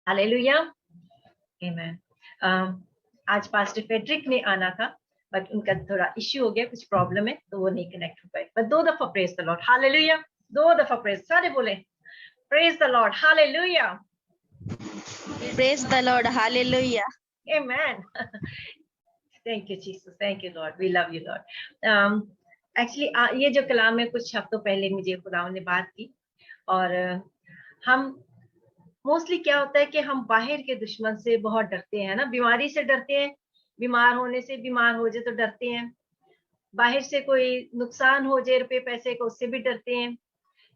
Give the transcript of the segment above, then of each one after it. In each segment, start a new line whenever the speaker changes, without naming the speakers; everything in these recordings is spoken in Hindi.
हालेलुया, आमेन। आज पास्टर फेड्रिक ने आना था, बट उनका थोड़ा इश्यू हो गया, कुछ प्रॉब्लम है, तो वो नहीं कनेक्ट हो पाए। पर 2 दफा प्रेज द लॉर्ड, हालेलुया। 2 दफा प्रेज, सारे बोले praise the Lord, hallelujah,
Praise the Lord. Hallelujah.
Amen. Thank you Jesus, thank you Lord, we love you Lord. Actually ये जो कलाम है, कुछ हफ्तों पहले मुझे खुदा ने बात की, और हम मोस्टली क्या होता है कि हम बाहर के दुश्मन से बहुत डरते हैं ना, बीमारी से डरते हैं, बीमार होने से, बीमार हो जाए तो डरते हैं, बाहर से कोई नुकसान हो जाए रुपए पैसे को, उससे भी डरते हैं,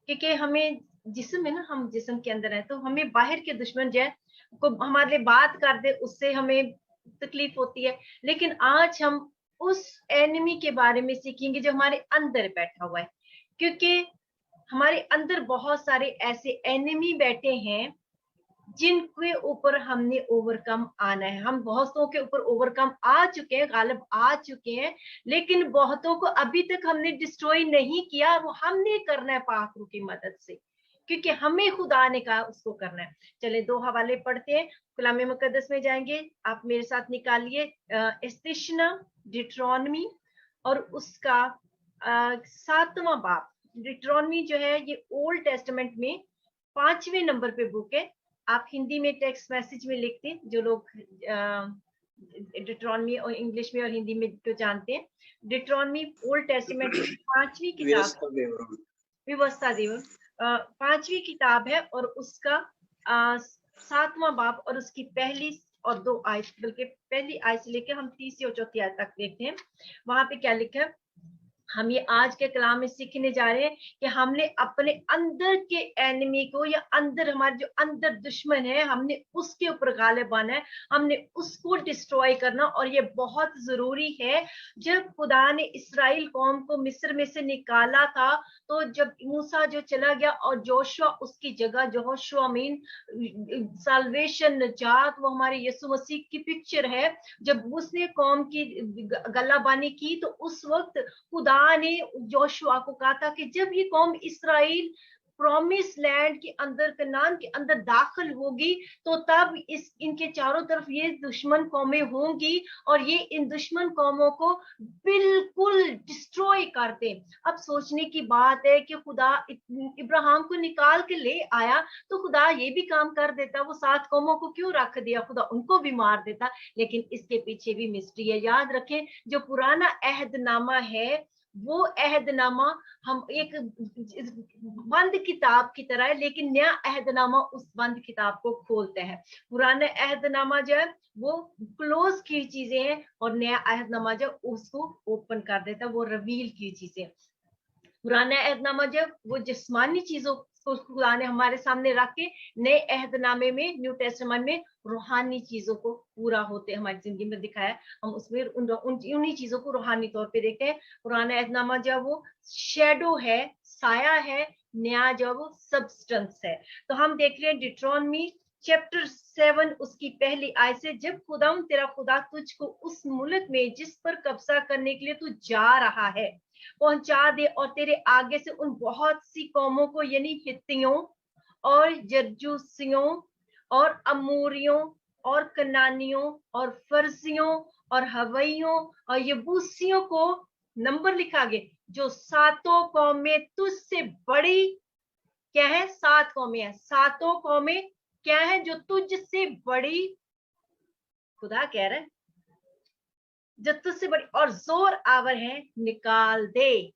क्योंकि हमें जिस्म है ना, हम जिस्म के अंदर है, तो हमें बाहर के दुश्मन जो है को हमारे लिए बात कर दे, उससे हमें तकलीफ होती है। लेकिन आज हम उस एनिमी के बारे में सीखेंगे जो हमारे अंदर बैठा हुआ है, क्योंकि हमारे अंदर बहुत सारे ऐसे एनिमी बैठे हैं जिनके ऊपर हमने ओवरकम आना है। हम बहुतों के ऊपर ओवरकम आ चुके हैं, गालिब आ चुके हैं, लेकिन बहुतों को अभी तक हमने डिस्ट्रॉय नहीं किया, वो हमने करना है पाक रूह की मदद से, क्योंकि हमें खुदा ने कहा उसको करना है। चले 2 हवाले पढ़ते हैं, कलाम मुकद्दस में जाएंगे। आप मेरे साथ निकालिए एस्तेशना डिट्रॉनमी और उसका 7वां बाब। डिट्रॉनमी जो है ये ओल्ड टेस्टामेंट में 5वें नंबर पे बुक है। आप हिंदी में टेक्स्ट मैसेज में लिखते हैं, जो लोग डिट्रॉनमी और इंग्लिश में और हिंदी में तो जानते हैं। डिट्रॉनमी ओल्ड टेस्टामेंट की 5वीं किताब, व्यवस्था देव 5वीं किताब है, और उसका 7वां बाब और उसकी पहली और 2 आयत, बल्कि पहली आयत से लेकर हम 3री और 4थी आयत तक देखते हैं। वहां पे क्या लिखा है, हम ये आज के कलाम में सीखने जा रहे हैं कि हमने अपने अंदर के एनिमी को, या अंदर हमारे जो अंदर दुश्मन है, हमने उसके ऊपर गालिब आना है, हमने उसको डिस्ट्रॉय करना। और ये बहुत जरूरी है। जब खुदा ने इस्राएल कौम को मिस्र में से निकाला था, तो जब मूसा जो चला गया और जोशुआ उसकी जगह, जोशुआ मीन साल्वेशन, नजात, वो हमारे यीशु मसीह की पिक्चर है। जब उसने कौम की गल्लाबानी की, तो उस वक्त खुदा ने जोशुआ को कहा था कि जब ये कौम इस्राएल प्रॉमिस लैंड के अंदर, कनान के अंदर दाखिल होगी, तो तब इनके चारों तरफ ये दुश्मन कौमें होंगी, और ये इन दुश्मन कौमों को बिल्कुल डिस्ट्रॉय कर दे। अब सोचने की बात है कि खुदा इब्राहिम को निकाल के ले आया, तो खुदा ये भी काम कर देता, वो 7 कौमों को क्यों रख दिया, खुदा उनको भी मार देता। लेकिन इसके पीछे भी मिस्ट्री है। याद रखें, जो पुराना अहदनामा है, वो अहदनामा हम एक बंद किताब की तरह है, लेकिन नया अहदनामा उस बंद किताब को खोलता है। पुराना अहदनामा जो है वो क्लोज की चीजें हैं, और नया अहदनामा जो उसको ओपन कर देता है, वो रिवील की चीजें। पुराना अहदनामा जब वो जिस्मानी चीजों को खुदा ने हमारे सामने रख के, नए अहदनामे में, न्यू टेस्टामेंट में रूहानी चीजों को पूरा होते हमारी जिंदगी में दिखाया। हम उसमें उन्हीं चीजों को रूहानी तौर पे देखते हैं। पुराना अहदनामा जब वो शेडो है, साया है, नया जब वो सब्सटेंस है। तो हम देख रहे हैं डिट्रॉनमी चैप्टर 7 उसकी पहली आयत से, जब खुदा तेरा खुदा तुझको उस मुल्क में जिस पर कब्जा करने के लिए तू जा रहा है पहुंचा दे, और तेरे आगे से उन बहुत सी कौमों को, यानी हित्तियों और जर्जूसियों और अमूरियों और कनानियों और फर्जियों और हवैयों और यबूसियों को, नंबर लिखा गया, जो 7 कौमें तुझसे बड़ी, क्या है, 7 कौमें हैं, 7 कौमें क्या है जो तुझसे बड़ी, खुदा कह रहा है, जो तुझसे बड़ी और जोर आवर है, निकाल दे।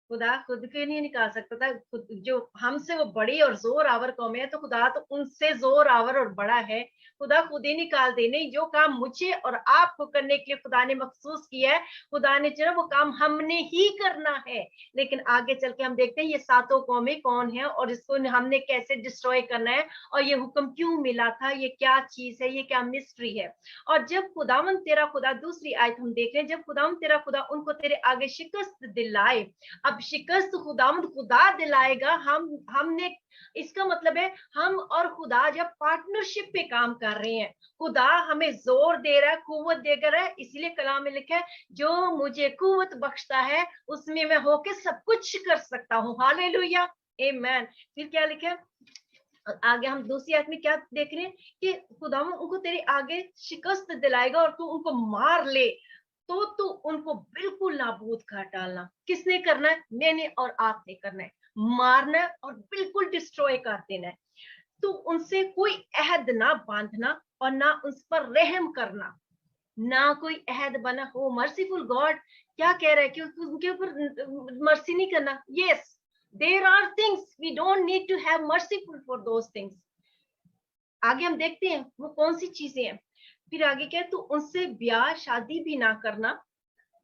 खुदा खुद के नहीं निकाल सकता था, खुद जो हमसे वो बड़ी और जोर आवर कौम है, तो खुदा तो उनसे जोर आवर और बड़ा है। खुदा खुद ही निकाल दे। नहीं, जो काम मुझे और आपको करने के लिए खुदा ने मखसूस किया है, खुदा ने चलो वो काम हमने ही करना है। लेकिन आगे चल के हम देखते हैं ये 7 कौमें कौन है, और इसको हमने कैसे डिस्ट्रॉय करना है, और ये हुक्म क्यों मिला था, ये क्या चीज है, ये क्या मिस्ट्री है। और जब खुदावन तेरा खुदा, दूसरी आयत हम देख रहे हैं, जब खुदावन तेरा खुदा उनको तेरे आगे शिकस्त दिलाए। अब शिकस्त खुदावंद खुदा दिलाएगा, हमने, इसका मतलब है हम और खुदा जब पार्टनरशिप पे काम कर रहे हैं, खुदा हमें जोर दे रहा है, कुव्वत देकर है। इसलिए कलाम में लिखा है, जो मुझे कुव्वत बख्शता है उसमें मैं होके सब कुछ कर सकता हूँ। हालेलुया, आमेन। फिर क्या लिखा है, और आगे हम दूसरी आयत में क्या देख रहे हैं कि खुदावंद उनको तेरे आगे शिकस्त दिलाएगा और तू उनको मार ले तो तू उनको बिल्कुल नाबूद कर डालना। किसने करना है? मैंने और आपने करना है, मारना है और बिल्कुल डिस्ट्रॉय कर देना है। तो उनसे कोई अहद ना बांधना और ना उस पर रहम करना, ना कोई अहद बना हो। मर्सीफुल गॉड क्या कह रहा है कि उनके ऊपर मर्सी नहीं करना। Yes, there are things we don't need to have merciful for those things. आगे हम देखते हैं वो कौन सी चीजें हैं। फिर आगे क्या है, तो उनसे ब्याह शादी भी ना करना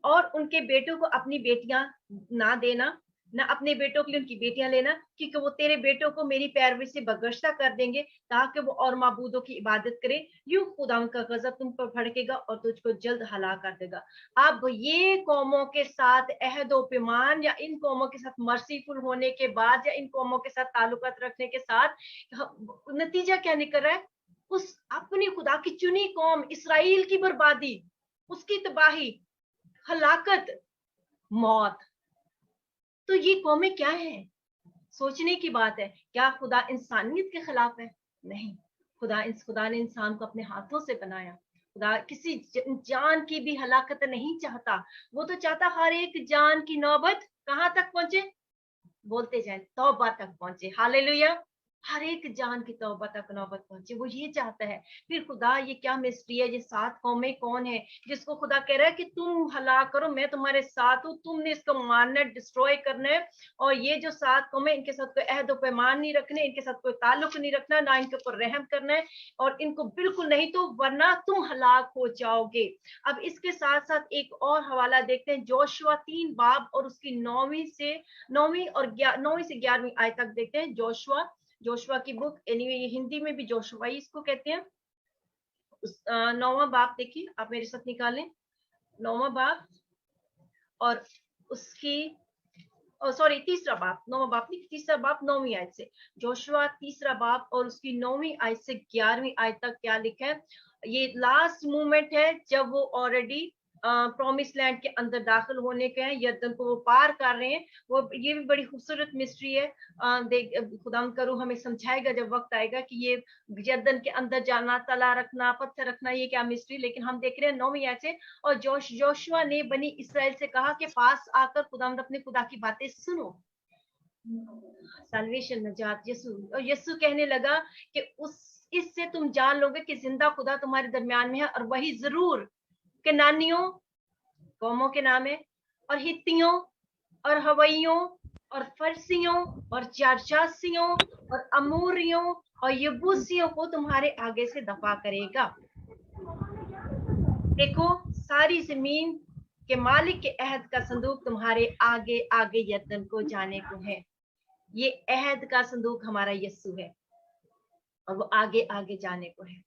और उनके बेटों को अपनी बेटियां ना देना, ना अपने बेटों के लिए उनकी बेटियां लेना, क्योंकि वो तेरे बेटों को मेरी पैरवी से बगश्ता कर देंगे ताकि वो और माबूदों की इबादत करे। यूं खुदा का गजब तुम पर भड़केगा और तुझको जल्द हलाक कर देगा। अब ये कौमों के साथ अहद व पैमान या इन कौमों के साथ मर्सीफुल होने के बाद या इन कौमों के साथ ताल्लुकात रखने के साथ नतीजा क्या निकल रहा है? उस अपनी खुदा की चुनी कौम इसराइल की बर्बादी, उसकी तबाही, हलाकत, मौत। तो ये कौमें क्या हैं? सोचने की बात है। क्या खुदा इंसानियत के खिलाफ है? नहीं, खुदा ने इंसान को अपने हाथों से बनाया। खुदा किसी जान की भी हलाकत नहीं चाहता। वो तो चाहता हर एक जान की नौबत कहां तक पहुंचे? बोलते जाए तौबा तक पहुंचे। हालेलुया। हर एक जान की तौबा तक नौबत पहुंचे, वो ये चाहता है। फिर खुदा, ये क्या मिस्ट्री है? ये 7 कौमें कौन है जिसको खुदा कह रहा है कि तुम हलाक करो, मैं तुम्हारे साथ हूँ, तुमने इसको मारना, डिस्ट्रॉय करना है। और ये जो 7 कौमें, इनके साथ कोई अहद व पैमान नहीं रखने, इनके साथ कोई ताल्लुक नहीं रखना, ना इनके ऊपर रहम करना है, और इनको बिल्कुल नहीं, तो वरना तुम हलाक हो जाओगे। अब इसके साथ साथ एक और हवाला देखते हैं, जोशुआ 3 बाब और उसकी 9वीं और 9वीं से 11वीं आयत तक देखते हैं। जोशुआ की बुक, एनीवे ये हिंदी में भी जोशुआ ही इसको कहते हैं। 9वां बाब देखिए, आप मेरे साथ निकालें। 9वां बाब और उसकी सॉरी तीसरा बाब, 9वां बाब नहीं, तीसरा बाब 9वीं आयत से। जोशुआ तीसरा बाब और उसकी 9वीं आयत से 11वीं आयत तक क्या लिखा है? ये लास्ट मूवमेंट है जब वो ऑलरेडी प्रॉमिस लैंड के अंदर दाखिल होने के हैं, यर्दन को वो पार कर रहे हैं। वो ये भी बड़ी खूबसूरत मिस्ट्री है। खुदा करूँ हमें समझाएगा जब वक्त आएगा कि ये यर्दन के अंदर जाना, तला रखना, पत्थर रखना, ये क्या मिस्ट्री। लेकिन हम देख रहे हैं 9वीं आयत से, और जोशुआ ने बनी इसराइल से कहा कि पास आकर खुदावंद अपने खुदा की बातें सुनो। साल्वेशन, नजात, यीशु। और यीशु कहने लगा कि उस इससे तुम जान लोगे कि जिंदा खुदा तुम्हारे दरमियान में है, और वही जरूर कनानियों, कौमों के नाम है, और हित्तियों और हवैयों और फरसियों और चारचासियों और अमोरियों और यबूसियों को तुम्हारे आगे से दफा करेगा। देखो, सारी जमीन के मालिक के अहद का संदूक तुम्हारे आगे आगे यर्दन को जाने को है। ये अहद का संदूक हमारा यीशु है और वो आगे आगे जाने को है।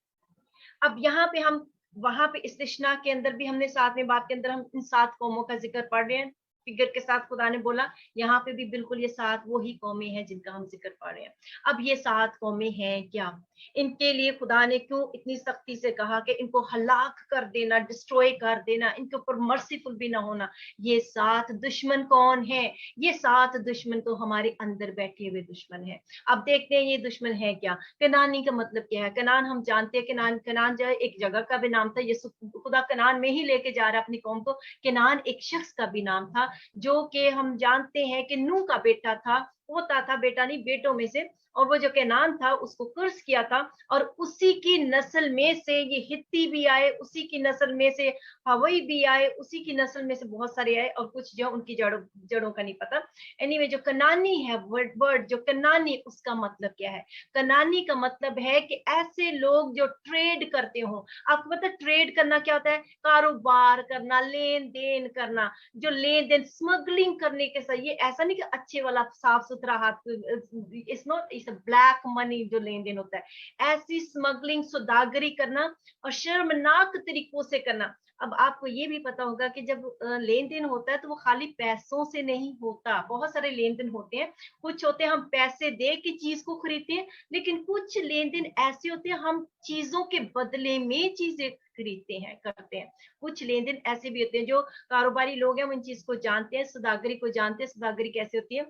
अब यहाँ पे हम, वहां पे इस्तिश्ना के अंदर भी हमने 7वें बाब के अंदर हम इन 7 कौमों का जिक्र पढ़ रहे हैं, फिगर के साथ खुदा ने बोला। यहाँ पे भी बिल्कुल ये 7 वही कौमें हैं जिनका हम जिक्र पढ़ रहे हैं। अब ये 7 कौमें हैं क्या? इनके लिए खुदा ने क्यों इतनी सख्ती से कहा कि इनको हलाक कर देना, डिस्ट्रॉय कर देना, इनके ऊपर मर्सीफुल भी ना होना? ये 7 दुश्मन कौन है? ये 7 दुश्मन तो हमारे अंदर बैठे हुए दुश्मन है। अब देखते हैं ये दुश्मन है क्या। कनानी का मतलब क्या है? कनान हम जानते हैं, कनान जो है एक जगह का भी नाम था। ये खुदा कनान में ही लेके जा रहा है अपनी कौम को। कनान एक शख्स का भी नाम था, जो कि हम जानते हैं कि नूह का बेटा था, होता था, बेटा नहीं बेटों में से। और वो जो कैनान था उसको कर्स किया था, और उसी की नस्ल में से ये हित्ती भी आए, उसी की नस्ल में से हवई भी आए, उसी की नस्ल में से बहुत सारे आए, और कुछ जो उनकी जड़ों का नहीं पता। एनीवे, जो कनानी है वर्ड जो कनानी, उसका मतलब क्या है? कनानी का मतलब है कि ऐसे लोग जो ट्रेड करते हो। आपको पता है ट्रेड करना क्या होता है? कारोबार करना, लेन देन करना। जो लेन देन, स्मगलिंग करने के साथ, ये ऐसा नहीं कि अच्छे वाला साफ सुथरा हाथ, it's not, it's black money जो लेन देन होता है। ऐसी स्मगलिंग, सौदागरी करना और शर्मनाक तरीकों से करना। अब आपको ये भी पता होगा कि जब लेन देन होता है तो वो खाली पैसों से नहीं होता। बहुत सारे लेन देन होते हैं। कुछ होते हैं हम पैसे दे के चीज को खरीदते हैं, लेकिन कुछ लेन देन ऐसे होते हैं हम चीजों के बदले में चीजें खरीदते हैं, करते हैं। कुछ लेन देन ऐसे भी होते हैं, जो कारोबारी लोग हैं वो इन चीज को जानते हैं, सौदागरी को जानते हैं। सौदागरी कैसे होती है?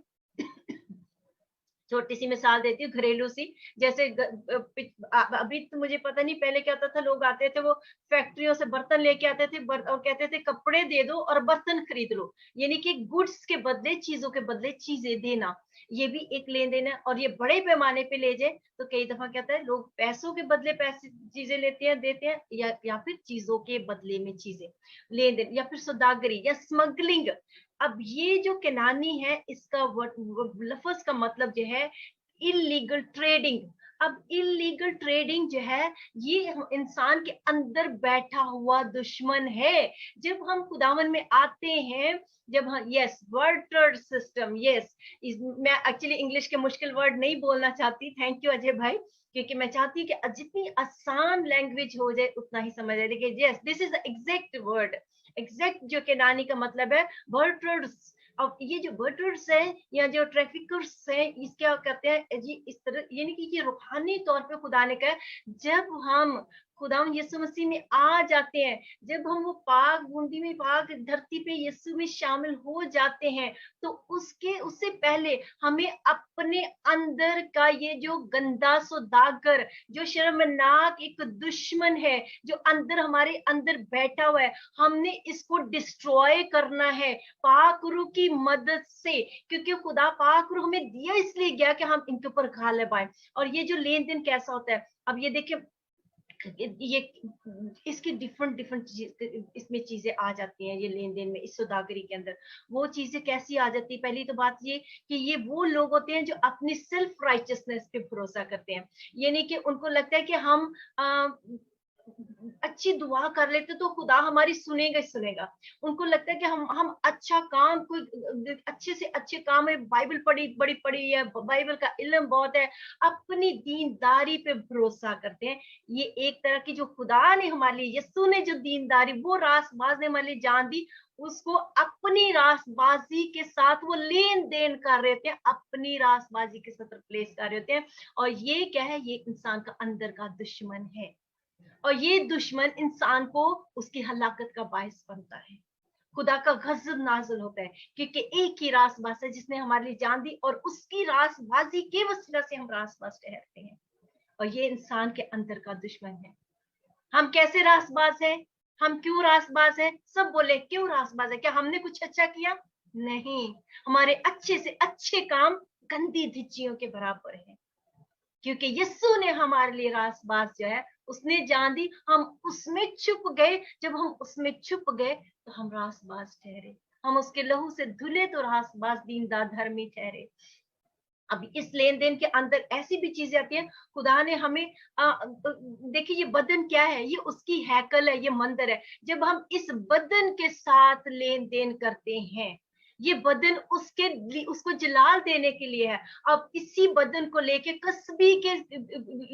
छोटी सी मिसाल देती हूँ घरेलू सी, जैसे अभी तो मुझे पता नहीं पहले क्या होता था, लोग आते थे वो फैक्ट्रियों से बर्तन लेके आते थे और कहते थे कपड़े दे दो और बर्तन खरीद लो, यानी कि गुड्स के बदले, चीजों के बदले चीजें देना, ये भी एक लेन देन है। और ये बड़े पैमाने पे ले जाए तो कई दफा क्या होता है, लोग पैसों के बदले पैसे चीजें लेते हैं, देते हैं, या फिर चीजों के बदले में चीजें, लेन देन, या फिर सौदागरी या स्मगलिंग। अब ये जो केनानी है, इसका लफ्ज का मतलब जो है इलीगल ट्रेडिंग। अब इलीगल ट्रेडिंग जो है, ये इंसान के अंदर बैठा हुआ दुश्मन है। जब हम खुदावन में आते हैं, जब हम, यस, वर्टर सिस्टम, यस, मैं एक्चुअली इंग्लिश के मुश्किल वर्ड नहीं बोलना चाहती, थैंक यू अजय भाई, क्योंकि मैं चाहती हूँ कि जितनी आसान लैंग्वेज हो जाए उतना ही समझ आए। देखिए, yes, this is the exact word, exact जो केनानी का मतलब है वर्टर्स। अब ये जो वर्टर्स है या जो ट्रैफिकर्स है, इस क्या कहते हैं जी, इस तरह, यानी कि ये रूहानी तौर पे खुदा ने कहा, जब हम खुदा यीशु मसीह में आ जाते हैं, जब हम वो पाक बूंदी में, पाक धरती पे यीशु में शामिल हो जाते हैं, तो उससे पहले हमें अपने अंदर का ये जो गंदा सौदागर, जो शर्मनाक एक दुश्मन है, जो अंदर हमारे अंदर बैठा हुआ है, हमने इसको डिस्ट्रॉय करना है पाक रूह की मदद से, क्योंकि खुदा पाक रूह हमें दिया इसलिए गया कि हम इनके ऊपर गालिब आए। और ये जो लेन देन कैसा होता है, अब ये देखिए, ये इसकी डिफरेंट डिफरेंट इसमें चीजें आ जाती हैं, ये लेन देन में, इस सौदागरी के अंदर वो चीजें कैसी आ जाती है। पहली तो बात ये कि ये वो लोग होते हैं जो अपनी सेल्फ राइचियसनेस पे भरोसा करते हैं, यानी कि उनको लगता है कि हम अच्छी दुआ कर लेते तो खुदा हमारी सुनेगा ही सुनेगा। उनको लगता है कि हम अच्छा काम, कोई अच्छे से अच्छे काम है, बाइबल बड़ी पढ़ी है, बाइबल का इल्म बहुत है, अपनी दीनदारी पे भरोसा करते हैं। ये एक तरह की जो खुदा ने हमारे लिए, यीशु ने जो दीनदारी, वो रासबाज ने हमारे लिए जान दी, उसको अपनी रासबाजी के साथ वो लेन देन कर रहे होते हैं, अपनी रासबाजी के साथ रिप्लेस कर रहे होते हैं। और ये क्या है, ये इंसान का अंदर का दुश्मन है, और ये दुश्मन इंसान को उसकी हलाकत का बायस बनता है। खुदा का गजब नाज़िल होता है, क्योंकि एक ही रासबाज है जिसने हमारे लिए जान दी, और उसकी रासबाजी के वसीला से हम रासबाज ठहरते हैं, और ये इंसान के अंदर का दुश्मन है। हम कैसे रासबाज हैं, हम क्यों रासबाज हैं? सब बोले क्यों रासबाज है? क्या हमने कुछ अच्छा किया? नहीं, हमारे अच्छे से अच्छे काम गंदी धिच्चियों के बराबर है, क्योंकि यीशु ने हमारे लिए रासबाज जो है उसने जान दी, हम उसमें छुप गए। जब हम उसमें छुप गए तो हम रासबाज ठहरे, हम उसके लहू से धुले तो रासबाज, दीनदार, धर्मी ठहरे। अब इस लेन देन के अंदर ऐसी भी चीजें आती हैं, खुदा ने हमें देखिए, ये बदन क्या है, ये उसकी हैकल है, ये मंदिर है। जब हम इस बदन के साथ लेन देन करते हैं, ये बदन उसको जलाल देने के लिए है। अब इसी बदन को लेके कसबी के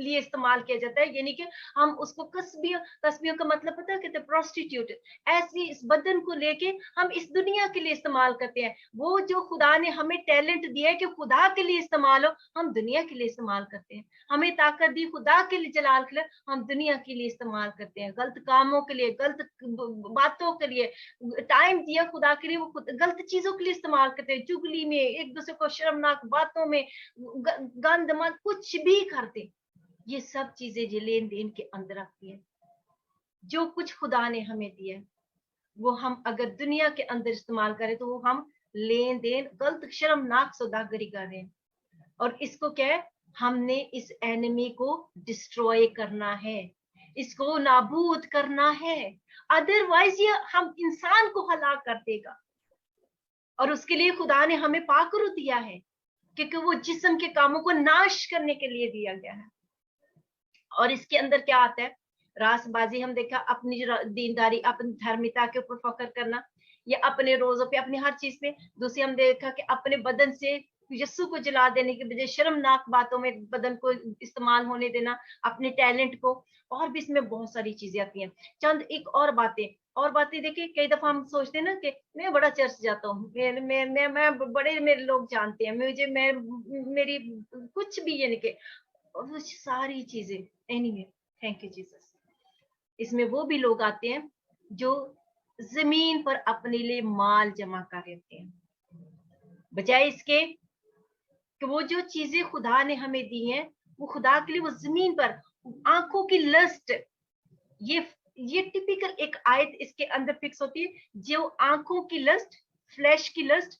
लिए इस्तेमाल किया जाता है, यानी कि हम उसको कसबियों का मतलब पता है, कहते हैं प्रोस्टिट्यूट। ऐसी इस बदन को लेके हम इस दुनिया के लिए इस्तेमाल करते हैं। वो जो खुदा ने हमें टैलेंट दिया है कि खुदा के लिए इस्तेमाल हो, हम दुनिया के लिए इस्तेमाल करते हैं। हमें ताकत दी खुदा के लिए, जलाल के लिए, हम दुनिया के लिए इस्तेमाल करते हैं, गलत कामों के लिए, गलत बातों के लिए। टाइम दिया खुदा के लिए, वो गलत चीजों के लिए इस्तेमाल करते हैं, चुगली में, एक दूसरे को शर्मनाक बातों में, गंद मत कुछ भी करते। ये सब चीजें जो लेन देन के अंदर आती है, जो कुछ खुदा ने हमें दिया है, वो हम अगर दुनिया के अंदर इस्तेमाल करें तो वो हम लेन देन, गलत शर्मनाक सौदागरी कर रहे हैं। और इसको क्या है, हमने इस एनिमी को डिस्ट्रॉय करना है, इसको नाबूद करना है, अदरवाइज ये हम इंसान को हलाक कर देगा। और उसके लिए खुदा ने हमें पाक रूह दिया है, क्योंकि वो जिस्म के कामों को नाश करने के लिए दिया गया है। और इसके अंदर क्या आता है, रासबाजी हम देखा, अपनी दीनदारी, अपनी धर्मिता के ऊपर फखर करना, या अपने रोजों पे, अपनी हर चीज पे। दूसरी हम देखा कि अपने बदन से यीशु को जला देने के बजाय शर्मनाक बातों में बदन को इस्तेमाल होने देना, अपने टैलेंट को। और भी इसमें बहुत सारी चीजें आती हैं। चंद एक और बातें देखिए, कई दफा हम सोचते हैं ना कि मैं बड़ा चर्च जाता हूँ, मैं बड़े, मेरे लोग जानते हैं मुझे, मैं मेरी कुछ भी, यानी कि वो सारी चीजें, एनीवे, थैंक यू जीसस। इसमें वो भी लोग आते हैं जो जमीन पर अपने लिए माल जमा कर लेते हैं, बजाय इसके कि वो जो चीजें खुदा ने हमें दी हैं वो खुदा के लिए वो जमीन पर आंखों की लस्ट, ये टिपिकल एक आयत इसके अंदर फिक्स होती है, जो आंखों की लस्ट, फ्लैश की लस्ट।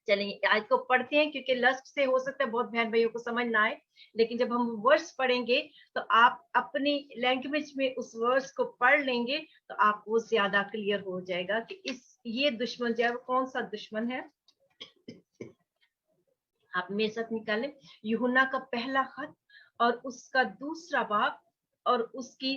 चलिए आज को पढ़ते हैं, क्योंकि लस्ट से हो सकता है बहुत बहन भाइयों को समझ ना आए, लेकिन जब हम वर्स पढ़ेंगे तो आप अपनी लैंग्वेज में उस वर्स को पढ़ लेंगे तो आपको ज्यादा क्लियर हो जाएगा कि ये दुश्मन जो है वो कौन सा दुश्मन है। आप मेरे साथ निकालें यूहन्ना का पहला खत और उसका दूसरा बाब और उसकी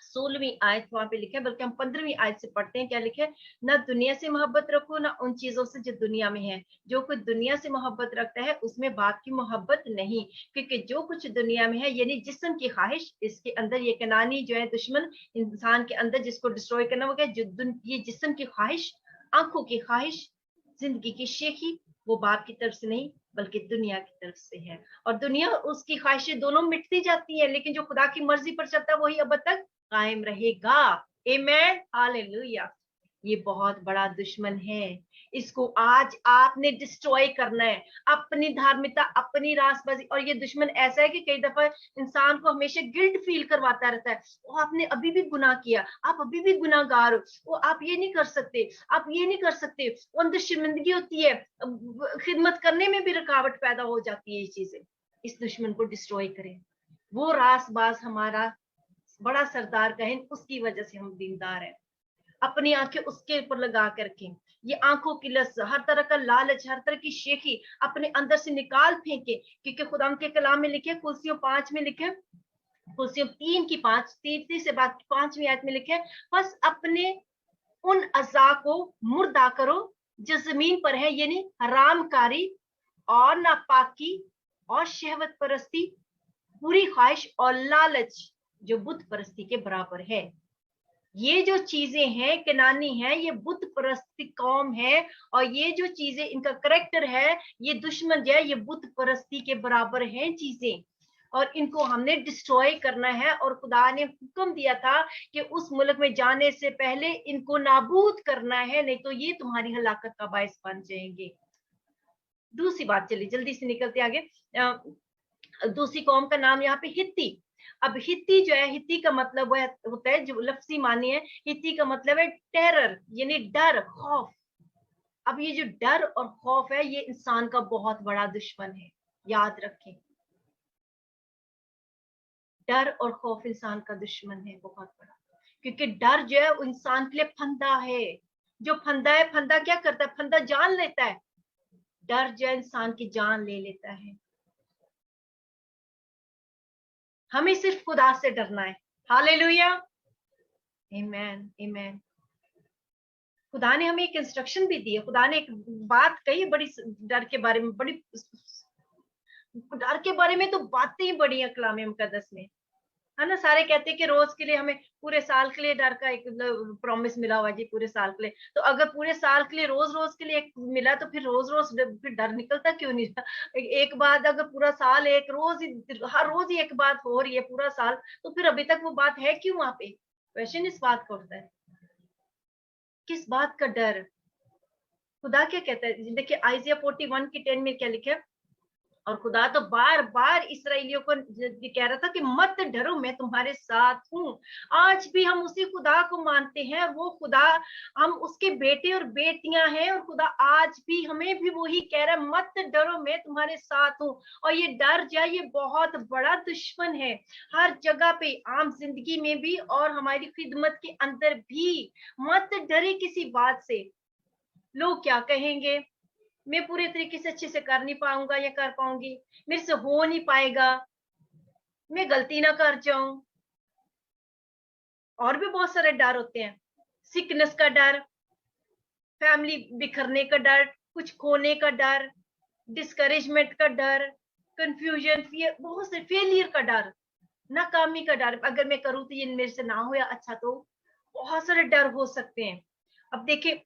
16वीं आयत वहां पे लिखे, बल्कि हम 15वीं आयत से पढ़ते हैं। क्या लिखे? ना दुनिया से मोहब्बत रखो ना उन चीजों से जो दुनिया में है। जो कुछ दुनिया से मोहब्बत रखता है उसमें बाप की मोहब्बत नहीं, क्योंकि जो कुछ दुनिया में है यानी जिस्म की ख्वाहिश, इसके अंदर ये कनानी जो है दुश्मन इंसान के अंदर जिसको डिस्ट्रॉय करना होगा, जो ये जिस्म की ख्वाहिश, आंखों की ख्वाहिश, जिंदगी की शेखी, वो बाप की तरफ से नहीं बल्कि दुनिया की तरफ से है। और दुनिया उसकी ख्वाहिशें दोनों मिटती जाती है, लेकिन जो खुदा की मर्जी पर चलता है वही अब तक कायम रहेगा। आमेन, हालेलुया। ये बहुत बड़ा दुश्मन है, इसको आज आपने डिस्ट्रॉय करना है, अपनी धार्मिकता, अपनी रासबाजी। और ये दुश्मन ऐसा है कि कई दफा इंसान को हमेशा गिल्ट फील करवाता रहता है, वो आपने अभी भी गुनाह किया, आप अभी भी गुनाहगार हो, वो आप ये नहीं कर सकते, आप ये नहीं कर सकते। वो अंदर शर्मिंदगी होती है, खिदमत करने में भी रुकावट पैदा हो जाती है। ये चीजें इस दुश्मन को डिस्ट्रॉय करें। वो रासबाज हमारा बड़ा सरदार कहें, उसकी वजह से हम दीनदार हैं। अपनी आंखें उसके ऊपर लगा करके ये आंखों की लस, हर तरह का लालच, हर तरह की शेखी अपने अंदर से निकाल फेंके, क्योंकि खुदा के कलाम में लिखे, कुर्सियों 5 में लिखे, कुर्सियों 3 की 5 तीसरी से बात 5वीं आयत में लिखे, बस अपने उन अज़ा को मुर्दा करो जो जमीन पर है, यानी हरामकारी और नापाकी और शहवत परस्ती, बुरी ख्वाहिश और लालच जो बुत परस्ती के बराबर है। ये जो चीजें हैं कनानी है, ये बुत परस्ती कौम है, और ये जो चीजें इनका करेक्टर है, ये दुश्मन जो है ये बुत परस्ती के बराबर हैं चीजें, और इनको हमने डिस्ट्रॉय करना है। और खुदा ने हुक्म दिया था कि उस मुल्क में जाने से पहले इनको नाबूद करना है, नहीं तो ये तुम्हारी हलाकत का बायस बन जाएंगे। दूसरी बात, चलिए जल्दी से निकलते आगे। दूसरी कौम का नाम यहाँ पे हित्ती। अब हित्ती जो है, हित्ती का मतलब वह होता है, जो लफ्जी मानी है, हित्ती का मतलब है टेरर, यानी डर, खौफ। अब ये जो डर और खौफ है ये इंसान का बहुत बड़ा दुश्मन है, याद रखें। डर और खौफ इंसान का दुश्मन है बहुत बड़ा, क्योंकि डर जो है वो इंसान के लिए फंदा है। जो फंदा है, फंदा क्या करता है? फंदा जान लेता है। डर जो है इंसान की जान ले लेता है। हमें सिर्फ खुदा से डरना है। हालेलुया, आमीन, आमीन। खुदा ने हमें एक इंस्ट्रक्शन भी दी है, खुदा ने एक बात कही बड़ी डर के बारे में, बड़ी डर के बारे में तो बातें ही बड़ी है कलाम मुकद्दस में, है ना। सारे कहते हैं कि रोज के लिए हमें पूरे साल के लिए डर का एक प्रॉमिस मिला हुआ जी, पूरे साल के लिए। तो अगर पूरे साल के लिए रोज रोज के लिए एक मिला, तो फिर रोज रोज फिर डर निकलता क्यों नहीं था? एक बात अगर पूरा साल एक रोज हर रोज ही एक बात हो रही है पूरा साल, तो फिर अभी तक वो बात है क्यों वहां पे? क्वेश्चन इस बात का उठता है, किस बात का डर? खुदा क्या कहता है? देखिए आइजिया 41 की 10 में क्या लिखा है, और खुदा तो बार बार इसराइलियों को कह रहा था कि मत डरो, मैं तुम्हारे साथ हूँ। आज भी हम उसी खुदा को मानते हैं, वो खुदा, हम उसके बेटे और बेटियां हैं, और खुदा आज भी हमें भी वही कह रहा है, मत डरो, मैं तुम्हारे साथ हूँ। और ये डर जो है ये बहुत बड़ा दुश्मन है, हर जगह पे, आम जिंदगी में भी और हमारी खिदमत के अंदर भी। मत डरे किसी बात से। लोग क्या कहेंगे, मैं पूरे तरीके से अच्छे से कर नहीं पाऊंगा या कर पाऊंगी, मेरे से हो नहीं पाएगा, मैं गलती ना कर जाऊं। और भी बहुत सारे डर होते हैं, सिकनेस का डर, फैमिली बिखरने का डर, कुछ खोने का डर, डिस्करेजमेंट का डर, कंफ्यूजन, बहुत से फेलियर का डर, नाकामी का डर, अगर मैं करूँ तो ये मेरे से ना हो या अच्छा, तो बहुत सारे डर हो सकते हैं। अब देखिए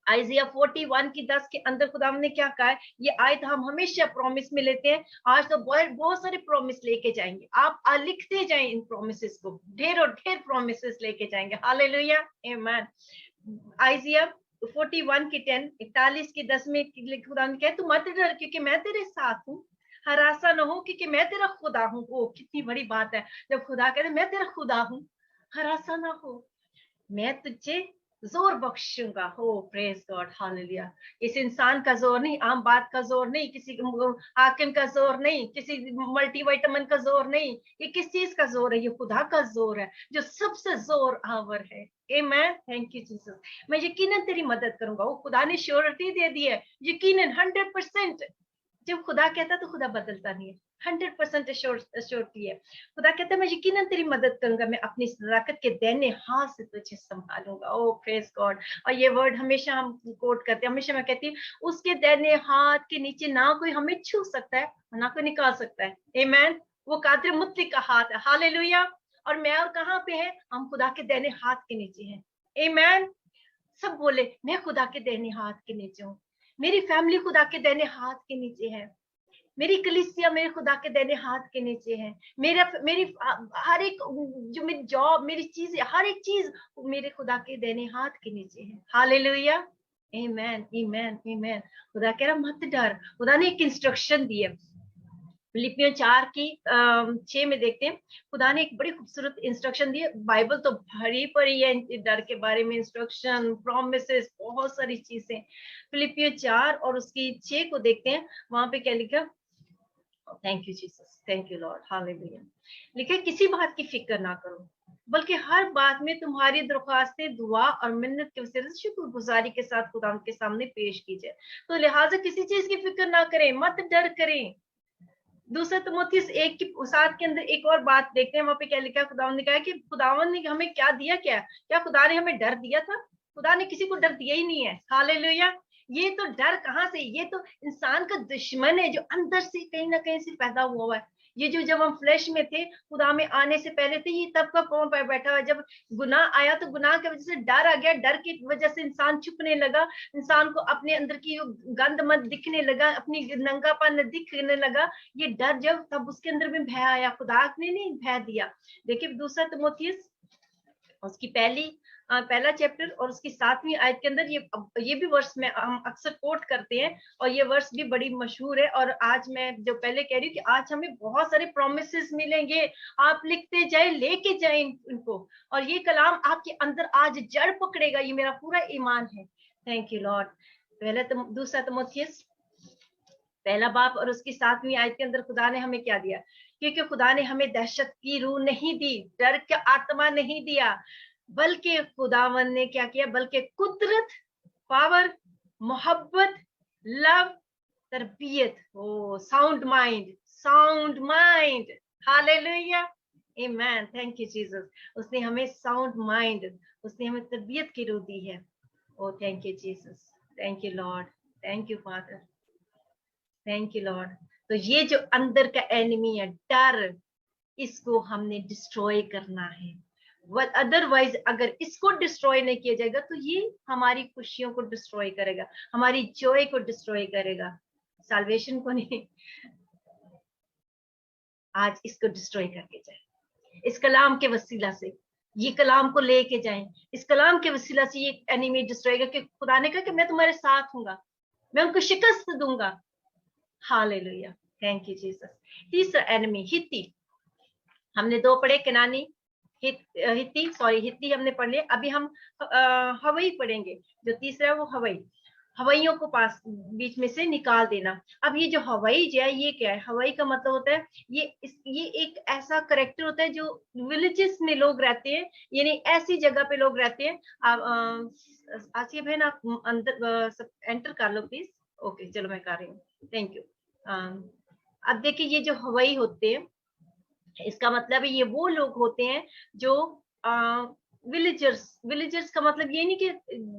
आइजिया 41 की 10 के अंदर खुदा ने क्या कहा है, ये आयत हम हमेशा प्रॉमिस में लेते हैं। आज तो बहुत सारे प्रॉमिस लेके जाएंगे, आप लिखते जाएं इन प्रॉमिसेस को, ढेर और ढेर प्रॉमिसेस लेके जाएंगे। हालेलुया, आमीन। आइजिया 41 की 10, 41 की 10 में खुदा ने कहा तू मत डर क्योंकि मैं तेरे साथ हूँ, हरासा न हो क्योंकि मैं तेरा खुदा हूँ। ओ कितनी बड़ी बात है जब खुदा कहते मैं तेरा खुदा हूँ, हरासा ना हो, मैं तुझे जोर बख्शूंगा। हो प्रेज गॉड, हालेलुया। इस इंसान का जोर नहीं, आम बात का जोर नहीं, किसी हाकिम का जोर नहीं, किसी मल्टीविटामिन का जोर नहीं, ये किस चीज का जोर है? ये खुदा का जोर है जो सबसे जोर आवर है। आमेन, थैंक यू जीसस। मैं यकीनन तेरी मदद करूंगा। वो खुदा ने श्योरिटी दे दी है, यकीनन 100%। जब खुदा कहता है तो खुदा बदलता नहीं है, 100% श्योरिटी है। खुदा कहता है मैं यकीनन तेरी मदद करूंगा, मैं अपनी सदाकत के दाहिने हाथ से तुझे संभालूंगा। ओ प्रेज गॉड। और ये वर्ड हमेशा हम कोट करते हैं, हमेशा मैं कहती हूँ उसके दाहिने हाथ के नीचे ना कोई हमें छू सकता है ना कोई निकाल सकता है। आमीन। वो कादिर मुतलक का हाथ है, हालेलुया। और मैं और कहाँ पे है? हम खुदा के दाहिने हाथ के नीचे हैं। आमीन। सब बोले मैं खुदा के दाहिने हाथ के नीचे हूँ, मेरी फैमिली खुदा के दाहिने हाथ के नीचे है, मेरी कलीसिया मेरे खुदा के दाहिने हाथ के नीचे है, मेरी हर एक जो मेरी जॉब, मेरी चीज, हर एक चीज मेरे खुदा के दाहिने हाथ के नीचे है। हालेलुया, आमेन, आमेन, आमेन। खुदा कह रहा मत डर। खुदा ने एक इंस्ट्रक्शन दी है, फिलिपियों 4 की 6 में देखते हैं, खुदा ने एक बड़ी खूबसूरत इंस्ट्रक्शन दी है। बाइबल तो भरी पड़ी है डर के बारे में, इंस्ट्रक्शन, प्रॉमिसेस, बहुत सारी चीजें। फिलिपियों 4 और उसकी 6 को देखते हैं, वहां पे क्या लिखा? Thank you Jesus, thank you Lord, hallelujah. लिखा है किसी बात की फिक्र ना करो, बल्कि हर बात में तुम्हारी दरख्वास्तें दुआ और मिन्नत के वसीले से शुक्रगुजारी के साथ खुदा के सामने पेश की जाए। तो लिहाजा किसी चीज की फिक्र ना करें, मत डर करें। दूसरा तिमोथेयुस 1 की 7 के अंदर एक और बात देखते हैं, वहां पे क्या लिखा है? खुदावन ने कहा कि खुदावन ने हमें क्या दिया? क्या खुदा ने हमें डर दिया था? खुदा ने किसी को डर दिया ही नहीं है। हालेलुया। ये तो डर कहाँ से? ये तो इंसान का दुश्मन है जो अंदर से कहीं ना कहीं से पैदा हुआ है। ये जो जब हम फ्लैश में थे, खुदा में आने से पहले थे, ये तब का कौन बैठा हुआ है? जब गुनाह आया तो गुनाह की वजह से डर आ गया, डर की वजह से इंसान छुपने लगा, इंसान को अपने अंदर की गंद मत दिखने लगा, अपनी नंगापन दिखने लगा। ये डर जब, तब उसके अंदर में भय आया, खुदा ने नहीं भय दिया। देखिए दूसरा तिमोथेयुस उसकी पहला चैप्टर और उसकी 7वीं आयत के अंदर ये भी वर्ष में हम अक्सर कोट करते हैं, और ये वर्ष भी बड़ी मशहूर है। और आज मैं जो पहले कह रही हूँ कि आज हमें बहुत सारे प्रोमिसेस मिलेंगे, आप लिखते जाए, लेके जाए इनको, और ये कलाम आपके अंदर आज जड़ पकड़ेगा, ये मेरा पूरा ईमान है। Thank you Lord. दूसरा तिमोथेयुस पहला बाप और उसकी 7वीं आयत के अंदर खुदा ने हमें क्या दिया? क्योंकि खुदा ने हमें दहशत की रूह नहीं दी, डर का आत्मा नहीं दिया, बल्कि खुदावन ने क्या किया? बल्कि कुदरत, पावर, मोहब्बत, लव, तरबियत, ओ sound mind, sound mind. Hallelujah, amen, thank you Jesus. उसने हमें साउंड माइंड, उसने हमें तरबियत की रूह दी है। Oh thank you Jesus, thank you Lord, thank you Father, thank you Lord. तो ये जो अंदर का एनिमी है डर, इसको हमने डिस्ट्रॉय करना है। अदरवाइज अगर इसको डिस्ट्रॉय नहीं किया जाएगा तो ये हमारी खुशियों को डिस्ट्रॉय करेगा, हमारी जॉय को डिस्ट्रॉय करेगा, साल्वेशन को नहीं। आज इसको डिस्ट्रॉय करके जाए, इस कलाम के वसीला से, ये कलाम को लेके जाएं, इस कलाम के वसीला से ये एनिमी डिस्ट्रॉय करके, खुदा ने कहा कि मैं तुम्हारे साथ हूंगा, मैं उनको शिकस्त दूंगा। Hallelujah, thank you Jesus. तीसरा एनिमी हित्ती, हमने 2 पढ़े, कनानी, हित्ती हमने पढ़ लिया। अभी हम हवाई पढ़ेंगे। जो तीसरा है वो हवाइयों को पास बीच में से निकाल देना। अब ये जो हवाई जो है, ये क्या है? हवाई का मतलब होता है ये एक ऐसा करेक्टर होता है जो विलेजेस में लोग रहते हैं, यानी ऐसी जगह पे लोग रहते हैं। आसिया बहन आप अंदर सब एंटर कर लो प्लीज। ओके चलो मैं कर रही हूँ, थैंक यू। अब देखिए ये जो हवाई होते हैं, इसका मतलब है ये वो लोग होते हैं जो विलेजर्स का मतलब ये नहीं कि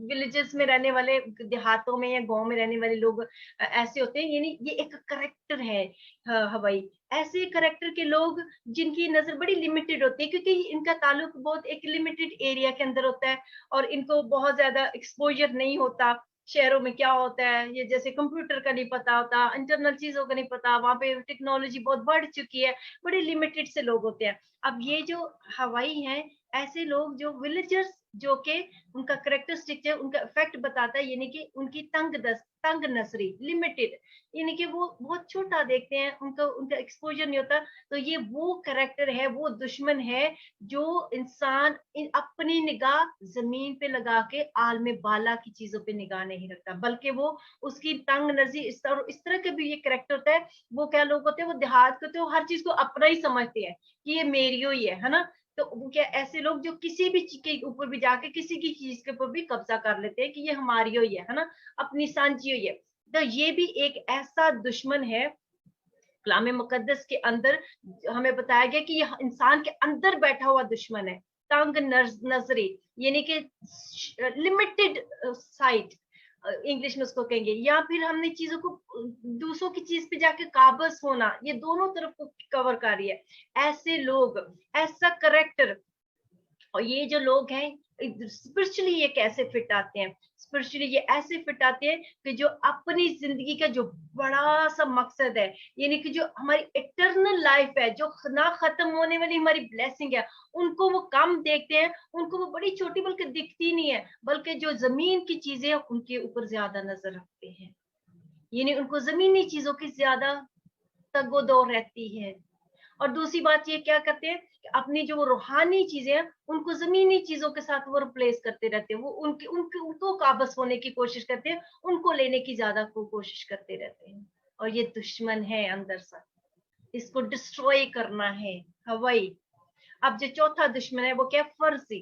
विलेजेस में रहने वाले, देहातों में या गांव में रहने वाले लोग ऐसे होते हैं, यानी ये एक करेक्टर है हवाई। ऐसे करेक्टर के लोग जिनकी नजर बड़ी लिमिटेड होती है, क्योंकि इनका ताल्लुक बहुत एक लिमिटेड एरिया के अंदर होता है, और इनको बहुत ज्यादा एक्सपोजर नहीं होता। शहरों में क्या होता है, ये जैसे कंप्यूटर का नहीं पता होता, इंटरनल चीजों का नहीं पता, वहां पे टेक्नोलॉजी बहुत बढ़ चुकी है, बड़े लिमिटेड से लोग होते हैं। अब ये जो हवाई हैं, ऐसे लोग जो विलेजर्स जो कि उनका करेक्टरिस्टिक है, उनका इफेक्ट बताता है, यानी कि उनकी तंग नजरी, लिमिटेड, यानी कि वो बहुत छोटा देखते हैं, उनका उनका एक्सपोजर नहीं होता। तो ये वो करेक्टर है, वो दुश्मन है जो इंसान अपनी निगाह जमीन पे लगा के आलम बाला की चीजों पे निगाह नहीं रखता, बल्कि वो उसकी तंग नजरी इस तरह के भी ये करेक्टर होता है। वो क्या लोग होते हैं, वो देहात के होते हैं, वो हर चीज को अपना ही समझते हैं कि ये मेरी ही है ना। तो वो क्या, ऐसे लोग जो किसी भी चीज के ऊपर भी जाके किसी की चीज के ऊपर भी कब्जा कर लेते हैं कि ये हमारी ही है ना, अपनी सांझी हुई है। तो ये भी एक ऐसा दुश्मन है। कलाम मुकद्दस के अंदर हमें बताया गया कि यह इंसान के अंदर बैठा हुआ दुश्मन है, तंग नजरी, यानी कि लिमिटेड साइट, इंग्लिश में उसको कहेंगे, या फिर हमने चीजों को दूसरों की चीज पे जाके काबज होना, ये दोनों तरफ को कवर कर रही है। ऐसे लोग, ऐसा करेक्टर, और ये जो लोग हैं स्पिरिचुअली ये कैसे फिट आते हैं, स्पिरिचुअली ये ऐसे फिट आते हैं कि जो अपनी जिंदगी का जो बड़ा सा मकसद है, यानी कि जो हमारी इटर्नल लाइफ है, जो ना खत्म होने वाली हमारी ब्लेसिंग है, उनको वो कम देखते हैं, उनको वो बड़ी छोटी बल्कि दिखती नहीं है, बल्कि जो जमीन की चीजें हैं उनके ऊपर ज्यादा नजर रखते हैं, यानी उनको जमीनी चीजों की ज्यादा तगोदो रहती है। और दूसरी बात ये क्या करते हैं कि अपनी जो रूहानी चीजें हैं उनको जमीनी चीजों के साथ वो रिप्लेस करते रहते हैं, वो उनके उनके उनको काबज होने की कोशिश करते हैं, उनको लेने की ज्यादा कोशिश करते रहते हैं। और ये दुश्मन है अंदर से, इसको डिस्ट्रॉय करना है हवाई। अब जो चौथा दुश्मन है वो क्या, फर्जी,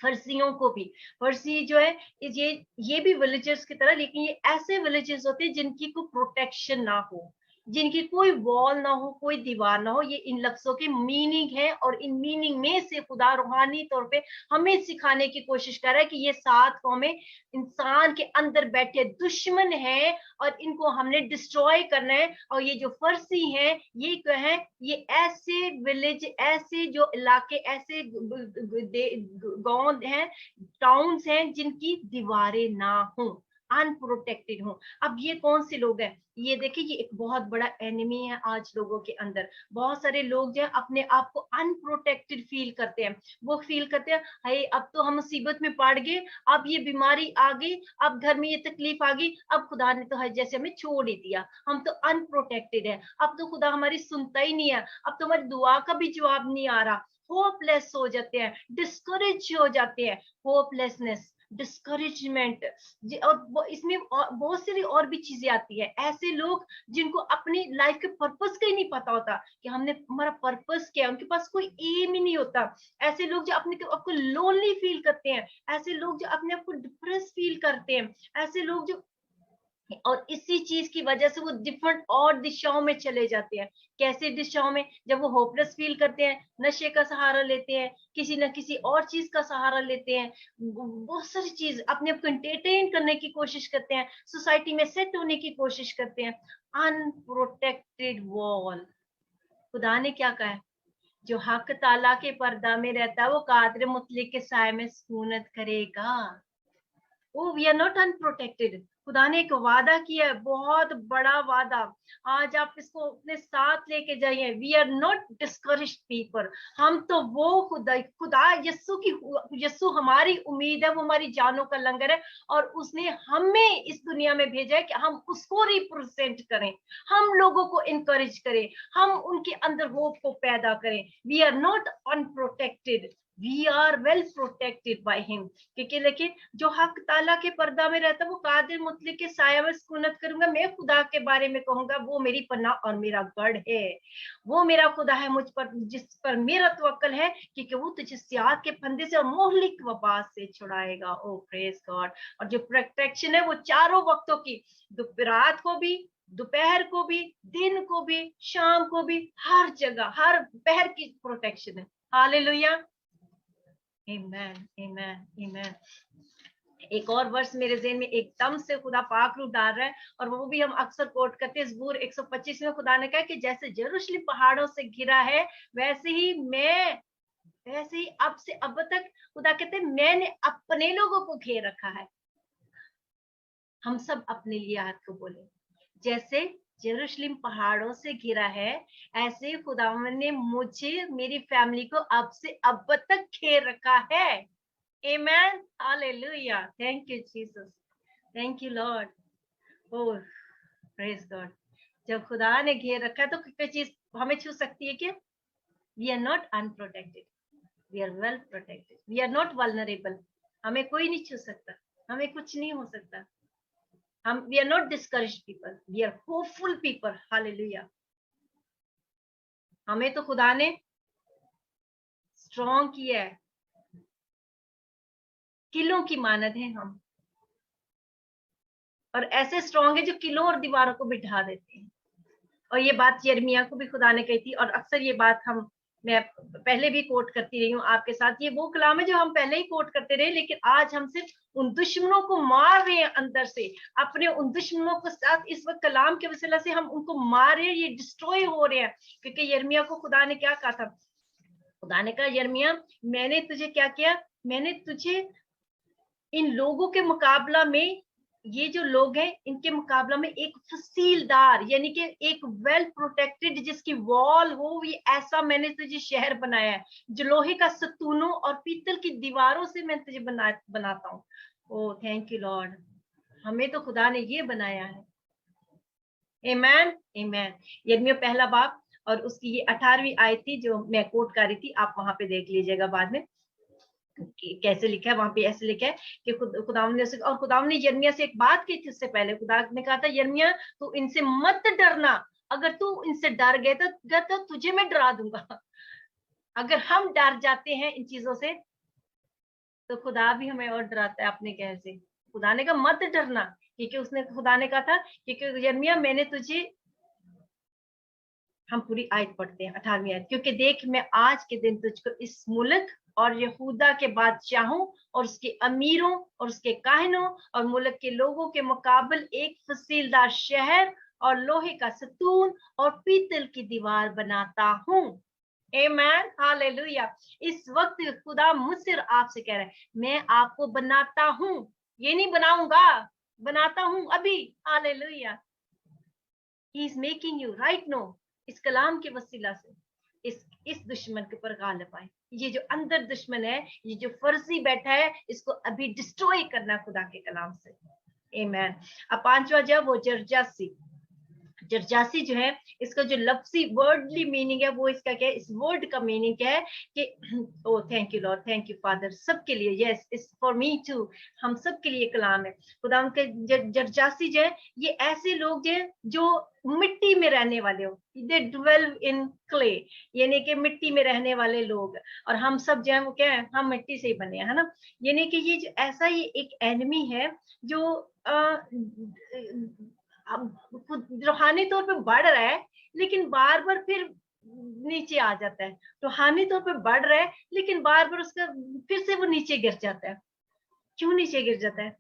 फर्जियों को भी, फर्जी जो है ये भी विलेजर्स की तरह, लेकिन ये ऐसे विलेजर्स होते हैं जिनकी कोई प्रोटेक्शन ना हो, जिनकी कोई वॉल ना हो, कोई दीवार ना हो। ये इन लफ्जों की मीनिंग है, और इन मीनिंग में से खुदा रूहानी तौर पे हमें सिखाने की कोशिश कर रहा है कि ये 7 कौमें इंसान के अंदर बैठे दुश्मन है, और इनको हमने डिस्ट्रॉय करना है। और ये जो फर्सी हैं, ये क्या है, ये ऐसे विलेज, ऐसे जो इलाके, ऐसे गांव हैं, टाउन्स हैं जिनकी दीवारें ना हो, अनप्रोटेक्टेड हो। अब ये कौन से लोग हैं, ये देखिए, ये एक बहुत बड़ा एनिमी है आज लोगों के अंदर। बहुत सारे लोग जो है अपने आप को अनप्रोटेक्टेड फील करते हैं, वो फील करते हैं हाय अब तो हम मुसीबत में पड़ गए, अब ये बीमारी आ गई, अब घर में ये तकलीफ आ गई, अब खुदा ने तो जैसे हमें छोड़ ही दिया, हम तो अनप्रोटेक्टेड है, अब तो खुदा हमारी सुनता ही नहीं है, अब तो हमारी दुआ का भी जवाब नहीं आ रहा। होपलेस हो जाते हैं, डिस्करेज हो जाते हैं, होपलेसनेस, डिस्करेजमेंट। और इसमें बहुत सारी और भी चीजें आती है। ऐसे लोग जिनको अपनी लाइफ के पर्पस का ही नहीं पता होता कि हमने हमारा पर्पस क्या है, उनके पास कोई एम ही नहीं होता। ऐसे लोग जो अपने आपको लोनली फील करते हैं, ऐसे लोग जो अपने आप को डिप्रेस फील करते हैं, ऐसे लोग जो, और इसी चीज की वजह से वो डिफरेंट और दिशाओं में चले जाते हैं। कैसे दिशाओं में, जब वो होपलेस फील करते हैं, नशे का सहारा लेते हैं, किसी न किसी और चीज का सहारा लेते हैं, बहुत सारी चीज अपने आप को एंटरटेन करने की कोशिश करते हैं, सोसाइटी में सेट होने की कोशिश करते हैं। Unprotected wall. खुदा ने क्या कहा है, जो हक ताला के पर्दा में रहता है वो कादर मुतलिक के साय में सुकूनत करेगा। Oh we are not unprotected. खुदा ने एक वादा किया है, बहुत बड़ा वादा। आज आप इसको अपने साथ लेके जाइए। We are not discouraged people. हम तो वो खुदा खुदा यस्सु हमारी उम्मीद है, वो हमारी जानों का लंगर है, और उसने हमें इस दुनिया में भेजा है कि हम उसको रिप्रेजेंट करें, हम लोगों को इनकरेज करें, हम उनके अंदर होप को पैदा करें। We are not unprotected, we are well protected by him. क्योंकि लेकिन जो हक ताला के पर्दा में रहता है वो कादिर मुतलिक के साया में सुकूनत करूंगा। मैं खुदा के बारे में कहूंगा वो मेरी पनाह और मेरा गढ़ है, वो मेरा खुदा है मुझ पर, जिस पर मेरा तवक्कल है, क्योंकि वो तुझे सियाह के फंदे से और मोहलिक वबा से छुड़ाएगा। ओ प्रेज गॉड। और जो प्रोटेक्शन है वो चारों वक्तों की, रात को भी, दोपहर को भी, दिन को भी, शाम को भी, हर जगह हर पहर की प्रोटेक्शन है। हालेलुया, आमेन, आमेन, आमेन। एक और वर्ष मेरे ज़हन में एकदम से खुदा पाक रूप डाल रहा है, और वो भी हम अक्सर कोट करते हैं। ज़बूर 125 में खुदा ने कहा कि जैसे यरूशलेम पहाड़ों से घिरा है, वैसे ही अब से अब तक खुदा कहते हैं मैंने अपने लोगों को घेर रखा है। हम सब अपने लिए हाथ को बोले, जैसे यरूशलेम पहाड़ों से घिरा है, ऐसे खुदा ने मुझे, मेरी फैमिली को अब से अब तक घेर रखा है। Amen. Hallelujah. Thank you, Jesus. Thank you, Lord. Oh, praise God. जब खुदा ने घेर रखा है तो कोई चीज हमें छू सकती है क्या? We are not unprotected. We are well protected. We are not vulnerable. हमें कोई नहीं छू सकता, हमें कुछ नहीं हो सकता. We are not discouraged people. We are hopeful people. Hallelujah. हमें तो खुदा ने स्ट्रॉन्ग किया है. किलों की मानद है हम, और ऐसे स्ट्रॉन्ग है जो किलों और दीवारों को बिठा देते हैं. और ये बात यिर्मयाह को भी खुदा ने कही थी, और अक्सर ये बात मैं पहले भी कोट करती रही हूँ आपके साथ. ये वो कलाम है जो हम पहले ही कोट करते रहे, लेकिन आज हम सिर्फ उन दुश्मनों को मार रहे हैं अंदर से. अपने उन दुश्मनों के साथ इस वक्त कलाम के वसीला से हम उनको मार रहे हैं, ये डिस्ट्रॉय हो रहे हैं. क्योंकि यिर्मयाह को खुदा ने क्या कहा था? खुदा ने कहा, यिर्मयाह मैंने तुझे क्या किया? मैंने तुझे इन लोगों के मुकाबला में, ये जो लोग हैं इनके मुकाबला में एक फसीलदार, यानी कि एक वेल प्रोटेक्टेड जिसकी वॉल हो, ये ऐसा मैंने तुझे शहर बनाया है जो लोहे का सतूनों और पीतल की दीवारों से मैं तुझे बनाता हूँ. ओ थैंक यू लॉर्ड. हमें तो खुदा ने ये बनाया है. आमेन आमेन. यिर्मयाह पहला बाब और उसकी ये 18वीं आयत थी जो मैं कोट कर रही थी. आप वहां पे देख लीजिएगा बाद में कैसे लिखा है. वहां पे ऐसे लिखा है कि खुदावंद ने, और खुदावंद ने यिर्मयाह से एक बात की थी उससे पहले. खुदा ने कहा था, यिर्मयाह तू इनसे मत डरना, अगर तू इनसे डर गए तो तुझे मैं डरा दूंगा. अगर हम डर जाते हैं इन चीजों से तो खुदा भी हमें और डराता है अपने कहने से. खुदा ने कहा मत डरना, क्योंकि खुदा ने कहा था क्योंकि यिर्मयाह मैंने तुझे, हम पूरी आयत पढ़ते हैं 18वीं आयत. क्योंकि देख मैं आज के दिन तुझको इस मुल्क और यहूदा के बादशाहों और उसके अमीरों और उसके काहिनों और मुल्क के लोगों के मुकाबल एक फसीलदार शहर और लोहे का सतून और पीतल की दीवार बनाता हूँ. Amen hallelujah. इस वक्त खुदा मुझसे आपसे कह रहा है, मैं आपको बनाता हूँ. ये नहीं बनाऊंगा, बनाता हूँ अभी. Hallelujah. He is making you right no. इस कलाम के वसीला से इस दुश्मन के ऊपर गालिब आए. ये जो अंदर दुश्मन है, ये जो फर्जी बैठा है, इसको अभी डिस्ट्रॉय करना खुदा के कलाम से. आमेन. अब पांचवा जब वो जरजासी जो है, इसका जो लफ्जी वर्डली मीनिंग है वो इसका क्या है? इस वर्ड का मीनिंग क्या है कि oh thank you Lord, thank you Father. सबके लिए, yes it's for me too. हम सब के लिए कलाम है. खुदा के जरजासी जो है, ये ऐसे लोग जो मिट्टी में रहने वाले हो. दे ड्वेल इन क्ले, यानी कि मिट्टी में रहने वाले लोग. और हम सब जो है वो क्या है? हम मिट्टी से ही बने हैं, है ना. यानी कि ये जो ऐसा ही एक एनिमी है जो रूहानी तौर पे बढ़ रहा है, लेकिन बार बार फिर नीचे आ जाता है. रूहानी तौर पे बढ़ रहा है, लेकिन बार बार उसका फिर से वो नीचे गिर जाता है. क्यों नीचे गिर जाता है?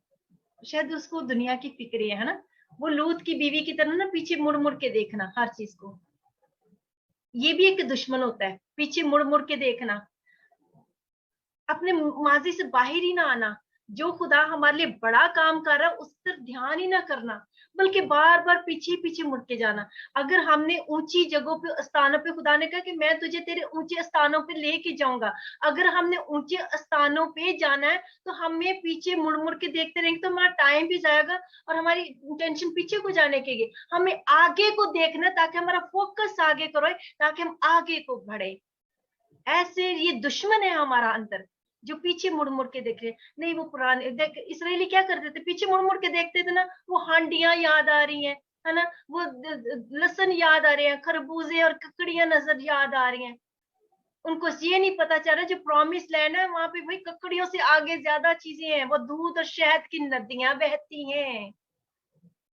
शायद उसको दुनिया की फिक्र है ना. वो लूत की बीवी की तरह ना, पीछे मुड़ मुड़ के देखना हर चीज को. ये भी एक दुश्मन होता है, पीछे मुड़ मुड़ के देखना, अपने माजी से बाहर ही ना आना. जो खुदा हमारे लिए बड़ा काम कर रहा है उस पर ध्यान ही ना करना, बल्कि बार बार पीछे पीछे मुड़ के जाना. अगर हमने ऊंची जगहों पे, स्थानों पे, खुदा ने कहा कि मैं तुझे तेरे ऊंचे स्थानों पे लेके जाऊंगा. अगर हमने ऊंचे स्थानों पे जाना है तो हमें पीछे मुड़ मुड़ के देखते रहेंगे तो हमारा टाइम भी जाएगा और हमारी टेंशन पीछे को जाने के लिए. हमें आगे को देखना ताकि हमारा फोकस आगे करो, ताकि हम आगे को बढ़े. ऐसे ये दुश्मन है हमारा अंदर जो पीछे मुड़ मुड़ के देख रहे. नहीं, वो पुराने इसराइली क्या करते थे? पीछे मुड़ मुड़ के देखते थे ना. वो हांडियां याद आ रही हैं, है ना. वो लसन याद आ रहे हैं, खरबूजे और ककड़ियां नजर याद आ रही हैं. उनको ये नहीं पता चल रहा जो प्रॉमिस लैंड है वहां पे भाई ककड़ियों से आगे ज्यादा चीजें हैं. वो दूध और शहद की नदियां बहती हैं.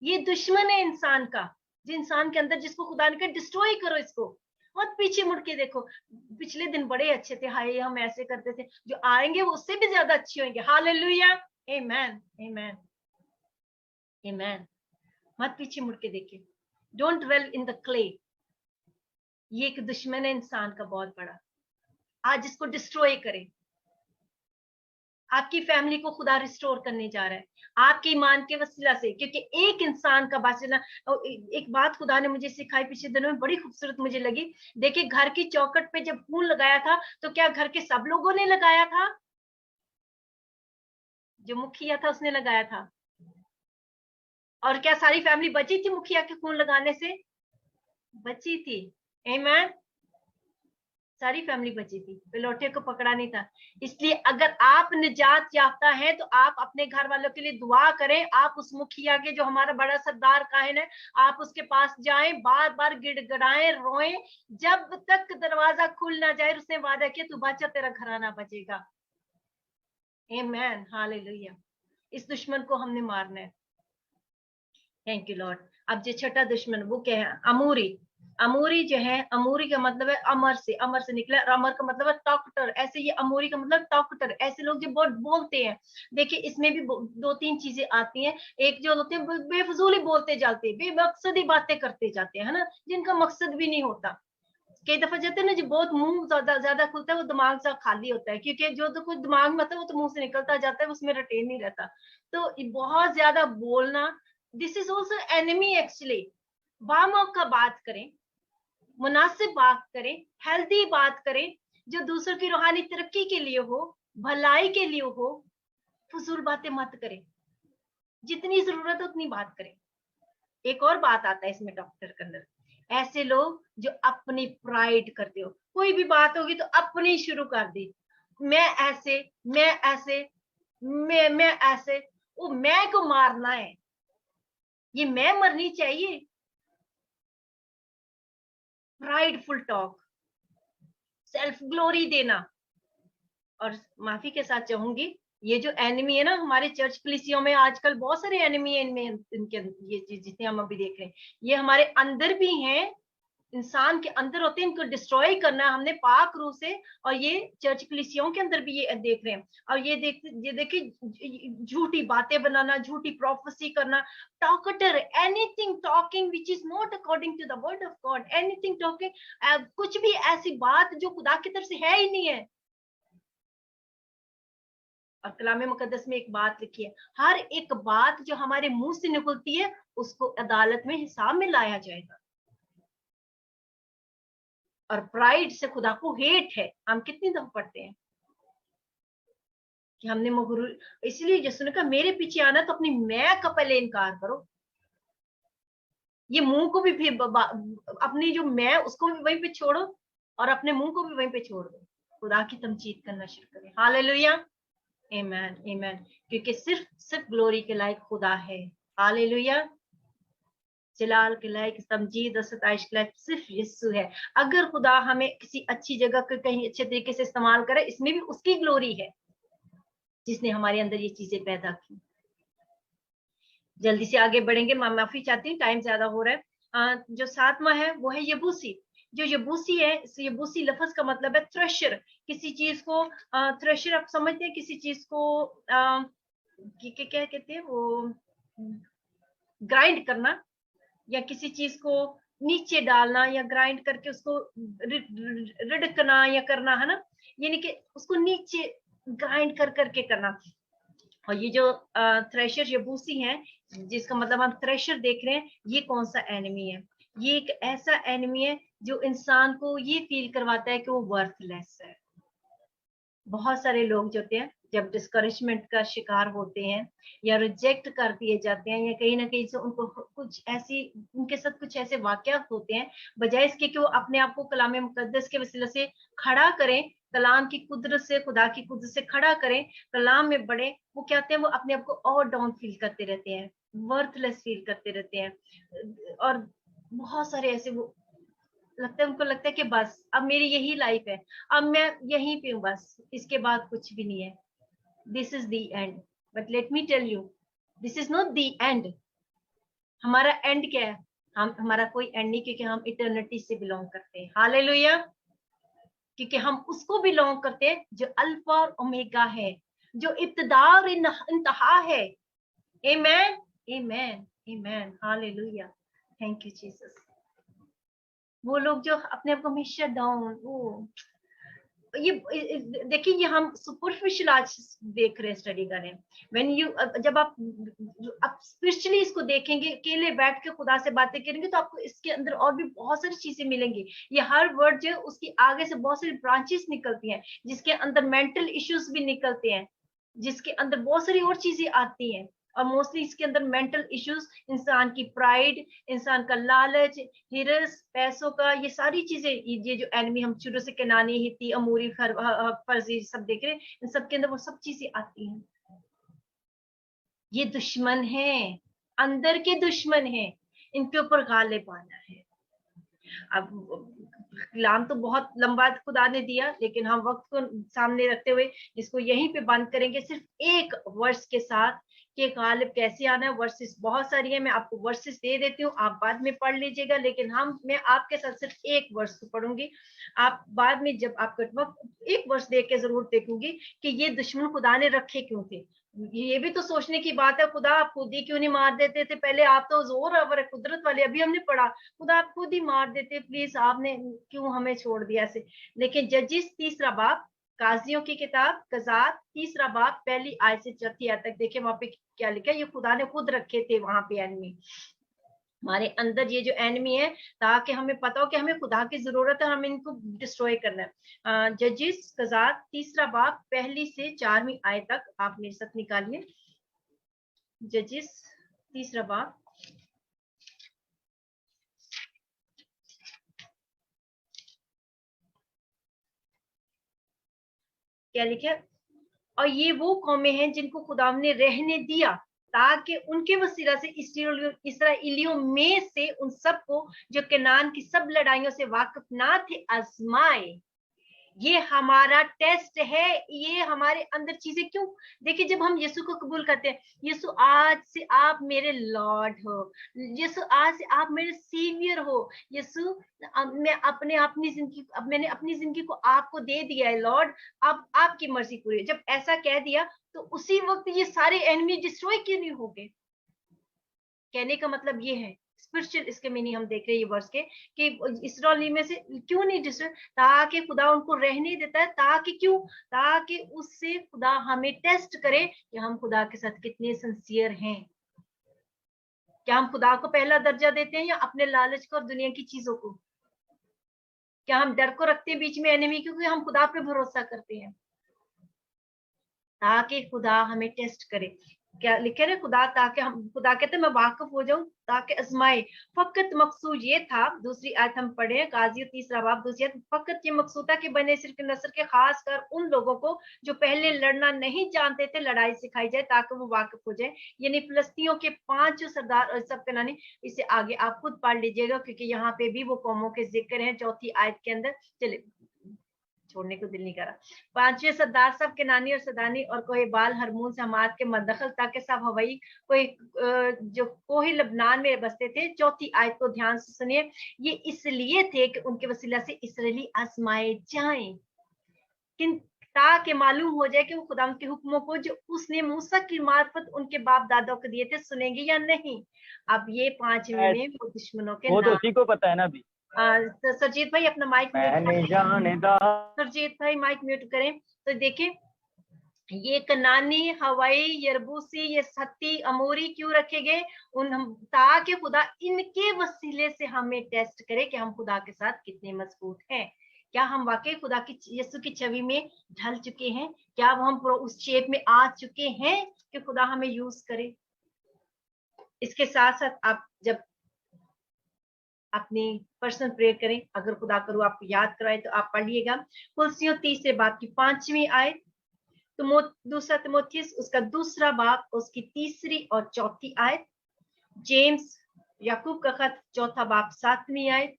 ये दुश्मन है इंसान का, जो इंसान के अंदर, जिसको खुदा ने कहा डिस्ट्रॉय करो इसको. मत पीछे मुड़ के देखो. पिछले दिन बड़े अच्छे थे, हाय हम ऐसे करते थे. जो आएंगे वो उससे भी ज्यादा अच्छे होंगे. हालेलुया. Amen amen amen. मत पीछे मुड़ के देखे. Don't dwell in the clay. ये एक दुश्मन है इंसान का बहुत बड़ा. आज इसको डिस्ट्रॉय करें. आपकी फैमिली को खुदा रिस्टोर करने जा रहा है आपके ईमान के वसीला से, क्योंकि एक इंसान का बचना. एक बात खुदा ने मुझे सिखाई पिछले दिनों में, बड़ी खूबसूरत मुझे लगी. देखिए, घर की चौखट पे जब फूल लगाया था तो क्या घर के सब लोगों ने लगाया था? जो मुखिया था उसने लगाया था। और क्या सारी फैमिली बची थी मुखिया के खून लगाने से? बची थी। आमीन। सारी फैमिली बची थी, पिलौठे को पकड़ा नहीं था। इसलिए अगर आप निजात याफ्ता हैं तो आप अपने घर वालों के लिए दुआ करें। आप उस मुखिया के, जो हमारा बड़ा सरदार काहिन है, आप उसके पास जाएं, बार बार गिड़गिड़ाएं, रोएं, जब तक दरवाजा खुल ना जाए। उसने वादा किया तू बचा, तेरा घराना बचेगा। आमीन, हालेलुया। इस दुश्मन को हमने मारना है। Thank you Lord. अब जो छठा दुश्मन वो क्या है? अमूरी। अमूरी जो है, अमूरी का मतलब है अमर से, अमर से निकला। अमर का मतलब है टॉकटर। ऐसे ये अमूरी का मतलब टॉकटर, ऐसे लोग जो बहुत बोलते हैं। देखिए इसमें भी दो तीन चीजें आती हैं। एक जो होते हैं बेफजूल ही बोलते जाते हैं, बेमकसदी बातें करते जाते हैं, है ना, जिनका मकसद भी नहीं होता। कई दफा जाते हैं ना, जो बहुत मुंह ज्यादा खुलता है वो दिमाग से खाली होता है, क्योंकि जो तो कुछ दिमाग में आता है वो तो मुंह से निकलता जाता है, उसमें रिटेन नहीं रहता। तो बहुत ज्यादा बोलना, this is also enemy actually. बामौका बात करें, मुनासिब बात करें, हेल्दी बात करें, जो दूसरों की रूहानी तरक्की के लिए हो, भलाई के लिए हो। फजूल बातें मत करें, जितनी जरूरत है उतनी बात करें। एक और बात आता है इसमें डॉक्टर के अंदर, ऐसे लोग जो अपनी प्राइड करते हो, कोई भी बात होगी तो अपनी शुरू कर दी। मैं ऐसे, मैं ऐसे, मैं ऐसे। वो मैं को मारना है, ये मैं मरनी चाहिए। प्राइडफुल टॉक, सेल्फ ग्लोरी देना। और माफी के साथ चाहूंगी, ये जो एनिमी है ना हमारे चर्च कलीसियों में, आजकल बहुत सारे एनिमी है इनमें, इनके ये जितने हम अभी देख रहे हैं, ये हमारे अंदर भी हैं, इंसान के अंदर होते हैं। इनको डिस्ट्रॉय करना है हमने पाक रूह से। और ये चर्च कलीसियों के अंदर भी ये देख रहे हैं। और ये देखिए झूठी बातें बनाना, झूठी प्रोफेसी करना, टॉकटर, anything talking which is not according to the word of God, anything talking, कुछ भी ऐसी बात जो खुदा की तरफ से है ही नहीं है। और कलाम मुकद्दस में एक बात लिखी है, हर एक बात जो हमारे मुंह से निकलती है उसको अदालत में हिसाब में लाया जाएगा। और प्राइड से खुदा को हेट है। हम कितनी दफा पढ़ते हैं कि हमने मगरूर, इसलिए यीशु ने कहा मेरे पीछे आना तो अपनी मैं का पहले इनकार करो। ये मुंह को भी फिर अपनी जो मैं उसको भी वहीं पे छोड़ो, और अपने मुंह को भी वहीं पे छोड़ दो। खुदा की तमजीद करना शुरू करें। हालेलुया, आमीन, आमीन। क्योंकि सिर्फ ग्लोरी के लायक खुदा है। हालेलुया, जलाल के लायक, तमजीद और सताइश के लायक सिर्फ यीशु है। अगर खुदा हमें किसी अच्छी जगह पे कहीं अच्छे तरीके से इस्तेमाल करे, इसमें भी उसकी ग्लोरी है, जिसने हमारे अंदर ये चीजें पैदा की। जल्दी से आगे बढ़ेंगे, मैं माफी चाहती हूँ, टाइम ज्यादा हो रहा है। जो सातवां है वो है यबूसी। जो यबूसी है, इस यबूसी लफ्ज का मतलब है थ्रेशर। किसी चीज को थ्रेशर, आप समझते हैं, किसी चीज को क्या कहते हैं वो, ग्राइंड करना, या किसी चीज को नीचे डालना, या ग्राइंड करके उसको रिड़कना या करना, है ना, यानी कि उसको नीचे ग्राइंड कर करके करना। और ये जो थ्रेशर यबूसी है, जिसका मतलब हम थ्रेशर देख रहे हैं, ये कौन सा एनिमी है? ये एक ऐसा एनिमी है जो इंसान को ये फील करवाता है कि वो वर्थलेस है। बहुत सारे लोग जो होते हैं, जब डिस्करेजमेंट का शिकार होते हैं या रिजेक्ट कर दिए जाते हैं, या कहीं ना कहीं से उनको कुछ ऐसी, उनके साथ कुछ ऐसे वाकयात होते हैं, बजाय इसके कि वो अपने आप को कलाम मुकद्दस के वसीले से खड़ा करें, कलाम की कुदरत से, खुदा की कुदरत से खड़ा करें, कलाम में बढ़े, वो क्या होते हैं, वो अपने आप को और डाउन फील करते रहते हैं, वर्थलेस फील करते रहते हैं। और बहुत सारे ऐसे वो लगता है, उनको लगता है कि बस अब मेरी यही लाइफ है, अब मैं यहीं पे हूँ, बस इसके बाद कुछ भी नहीं है, this is the end. But let me tell you, this is not the end. हमारा एंड क्या है? हमारा कोई एंड नहीं, क्योंकि हम इटर्निटी से बिलोंग करते हैं। हालेलुया, क्योंकि हम उसको बिलोंग करते हैं जो अल्फा और ओमेगा है, जो इब्तिदा और इंतहा है। आमेन, amen, amen, hallelujah, thank you Jesus. वो लोग जो अपने आप को हमेशा डाउन, वो ये देखिए, ये हम सुपरफिशियल आज देख रहे हैं, स्टडी कर रहे हैं। व्हेन यू, जब आप स्पिरिचुअली इसको देखेंगे, अकेले बैठ के खुदा से बातें करेंगे, तो आपको इसके अंदर और भी बहुत सारी चीजें मिलेंगी। ये हर वर्ड जो है उसकी आगे से बहुत सारी ब्रांचेस निकलती हैं, जिसके अंदर मेंटल इश्यूज भी निकलते हैं। जिसके अंदर बहुत सारी और चीजें आती हैं, और मोस्टली इसके अंदर मेंटल इश्यूज, इंसान की प्राइड, इंसान का लालच, हिरस, पैसों का, ये सारी चीजें, ये जो एनिमी हम शुरू से केनानी, हित्ती, अमूरी, फर्जी सब देख रहे हैं, इन सब के अंदर वो सब चीजें आती हैं। ये दुश्मन है, अंदर के दुश्मन है, इनके ऊपर गालिब आना है। अब कलाम तो बहुत लंबा खुदा ने दिया, लेकिन हम वक्त को सामने रखते हुए इसको यहीं पे बंद करेंगे, सिर्फ एक वर्स के साथ कि गालिब कैसे आना है। वर्सेस बहुत सारी है, मैं आपको वर्सेस दे देती हूँ, आप बाद में पढ़ लीजिएगा, लेकिन मैं आपके साथ सिर्फ एक वर्स को पढ़ूंगी। आप बाद में जब आपको वक्त एक वर्स देख के जरूर देखूंगी कि ये दुश्मन खुदा ने रखे क्यों थे। ये भी तो सोचने की बात है, खुदा आप खुद ही क्यों नहीं मार देते थे? पहले आप तो जोर और कुदरत वाले, अभी हमने पढ़ा, खुदा आप खुद ही मार देते, प्लीज आपने क्यों हमें छोड़ दिया ऐसे। लेकिन जजिस 3 बाब, काजियों की किताब कजात 3 बाब, पहली आयत से 4 आयत तक देखिए, वहां पे क्या लिखा है। ये खुदा ने खुद रखे थे वहां पे एनिमी, हमारे अंदर ये जो एनिमी है, ताकि हमें पता हो कि हमें खुदा की जरूरत है, हमें इनको डिस्ट्रॉय करना है। जजिस कजात 3 बाब, पहली से 4वीं आयत तक आप मेरे साथ निकालिए। जजिस 3 बाब, क्या लिखा? और ये वो कौमें हैं जिनको खुदा ने रहने दिया, ताकि उनके वसीला से इसराइलियों में से उन सबको जो कनान की सब लड़ाइयों से वाकिफ ना थे आजमाए। ये हमारा टेस्ट है, ये हमारे अंदर चीजें क्यों। देखिए, जब हम यीशु को कबूल करते हैं, यीशु आज से आप मेरे लॉर्ड हो, यीशु आज से आप मेरे सेवियर हो, यीशु मैं मैंने अपनी जिंदगी को आपको दे दिया है लॉर्ड, अब आपकी मर्जी पूरी है। जब ऐसा कह दिया तो उसी वक्त ये सारे एनिमी डिस्ट्रॉय क्यों नहीं हो गए? कहने का मतलब ये है, स्पिरिचुअल इसके मीनिंग हम देख रहे हैं ये वर्स के, कि इसराइली में से क्यों नहीं डिस्ट्रॉय, ताकि खुदा उनको रहने देता है, ताकि क्यों, ताकि उससे खुदा हमें टेस्ट करे कि हम खुदा के साथ कितने सिंसियर हैं। क्या हम खुदा को पहला दर्जा देते हैं या अपने लालच को और दुनिया की चीजों को? क्या हम डर को रखते हैं बीच में एनिमी, क्योंकि हम खुदा पे भरोसा करते हैं, ताकि खुदा हमें टेस्ट करे। क्या लिखे ना, खुदा ताकि हम, खुदा कहते मैं वाकिफ हो जाऊं, ताकि आजमाए। फकत मकसूद ये था, दूसरी आयत हम पढ़े, काजियों 3 बाब 2 आयत, फकत ये मकसूद था कि बने सिर्फ नसर के खास कर उन लोगों को जो पहले लड़ना नहीं जानते थे, लड़ाई सिखाई जाए ताकि वो वाकिफ हो जाए। यानी फिलिस्तीनियों के 5 सरदार और सब कनानी, इसे आगे आप खुद पढ़ लीजिएगा, क्योंकि यहाँ पे भी वो कौमों के जिक्र हैं 4 आयत के अंदर। चलिए, छोड़ने को दिल नहीं करा। 5वें सरदार सब केनानी और सदानी और कोई बाल हरमून से हमाद के मदखल, ताकि सब हवाई कोई जो कोही लबनान में बसते थे। 4 आयत को ध्यान से सुनिए, ये इसलिए थे कि उनके वसीला से इसराइली आजमाए जाएं, ताकि मालूम हो जाए कि वो खुदा के हुक्मों को जो उसने मूसा की मार्फत उनके बाप दादाओं को दिए थे सुनेंगे या नहीं। अब ये 5वें में वो दुश्मनों के
वो तो उसी को पता है ना अभी।
सरजीत भाई अपना माइक म्यूट, सरजीत भाई माइक म्यूट करें। तो देखिए, ये कनानी, हवाई, यरबूसी, ये सत्ती, अमोरी क्यों रखे गए? ताकि खुदा इनके वसीले से हमें टेस्ट करे कि हम खुदा के साथ कितने मजबूत हैं। क्या हम वाकई खुदा की यीशु की छवि में ढल चुके हैं? क्या हम उस शेप में आ चुके हैं कि खुदा हमें यूज करे? इसके साथ साथ आप जब अपनी पर्सनल प्रेयर करें, अगर खुदा करो आपको याद कराए तो आप पढ़िएगा कुलसियों 3 बाब की 5वीं आयत, दूसरा तिमोथियस उसका 2 बाब उसकी 3 और 4 आयत, जेम्स याकूब का खत 4 बाब 7वीं आयत,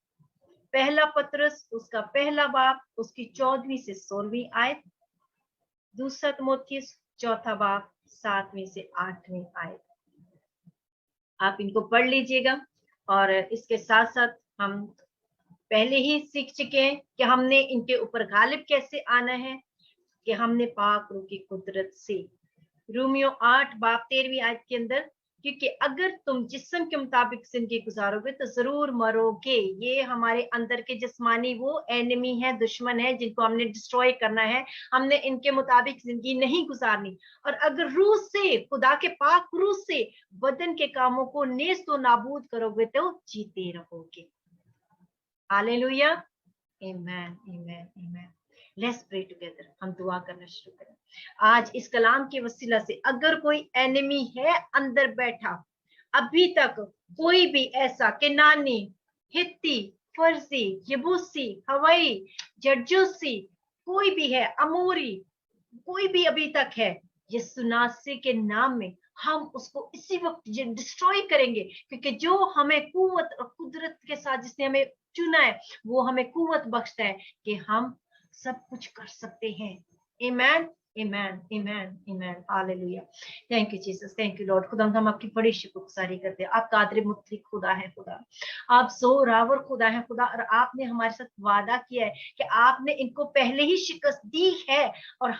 पहला पतरस उसका 1 बाब उसकी 14वीं से 16वीं आयत, दूसरा तिमोथियस 4 बाब 7वीं से 8वीं आयत। आप इनको पढ़ लीजिएगा। और इसके साथ साथ हम पहले ही सीख चुके हैं कि हमने इनके ऊपर गालिब कैसे आना है, कि हमने पाक रूह की कुदरत से, रोमियो 8 बाब 13वीं आयत के अंदर, क्योंकि अगर तुम जिस्म के मुताबिक जिंदगी गुजारोगे तो जरूर मरोगे। ये हमारे अंदर के जिस्मानी वो एनिमी है, दुश्मन है, जिनको हमने डिस्ट्रॉय करना है। हमने इनके मुताबिक जिंदगी नहीं गुजारनी। और अगर रूह से, खुदा के पाक रूह से बदन के कामों को नेस्तो नाबूद करोगे तो जीते रहोगे। हालेलुया, आमीन, आमीन, आमीन। लेट्स प्रे टुगेदर, हम दुआ करना शुरू करें। आज इस कलाम के वसीला से अगर कोई एनिमी है अंदर बैठा, अभी तक कोई भी ऐसा केनानी, हित्ती, फर्जी, यबूसी, हवाई, जर्जूसी, कोई भी है, अमोरी, कोई भी अभी तक है, यीशु नासरी के नाम में हम उसको इसी वक्त डिस्ट्रॉय करेंगे, क्योंकि जो हमें कुव्वत और कुदरत के साथ जिसने हमें चुना है, वो हमें कुव्वत बख्शता है कि हम सब कुछ कर सकते हैं। आमीन, आमीन, आमीन, आमीन, hallelujah. Thank you Jesus, thank you Lord. खुदा हम आपकी बड़ी शुक्रगुजारी करते हैं। आप कादिर मुतलक खुदा है, खुदा आप जोरावर खुदा है, खुदा, और आपने हमारे साथ वादा किया है कि आपने इनको पहले ही शिकस्त दी है और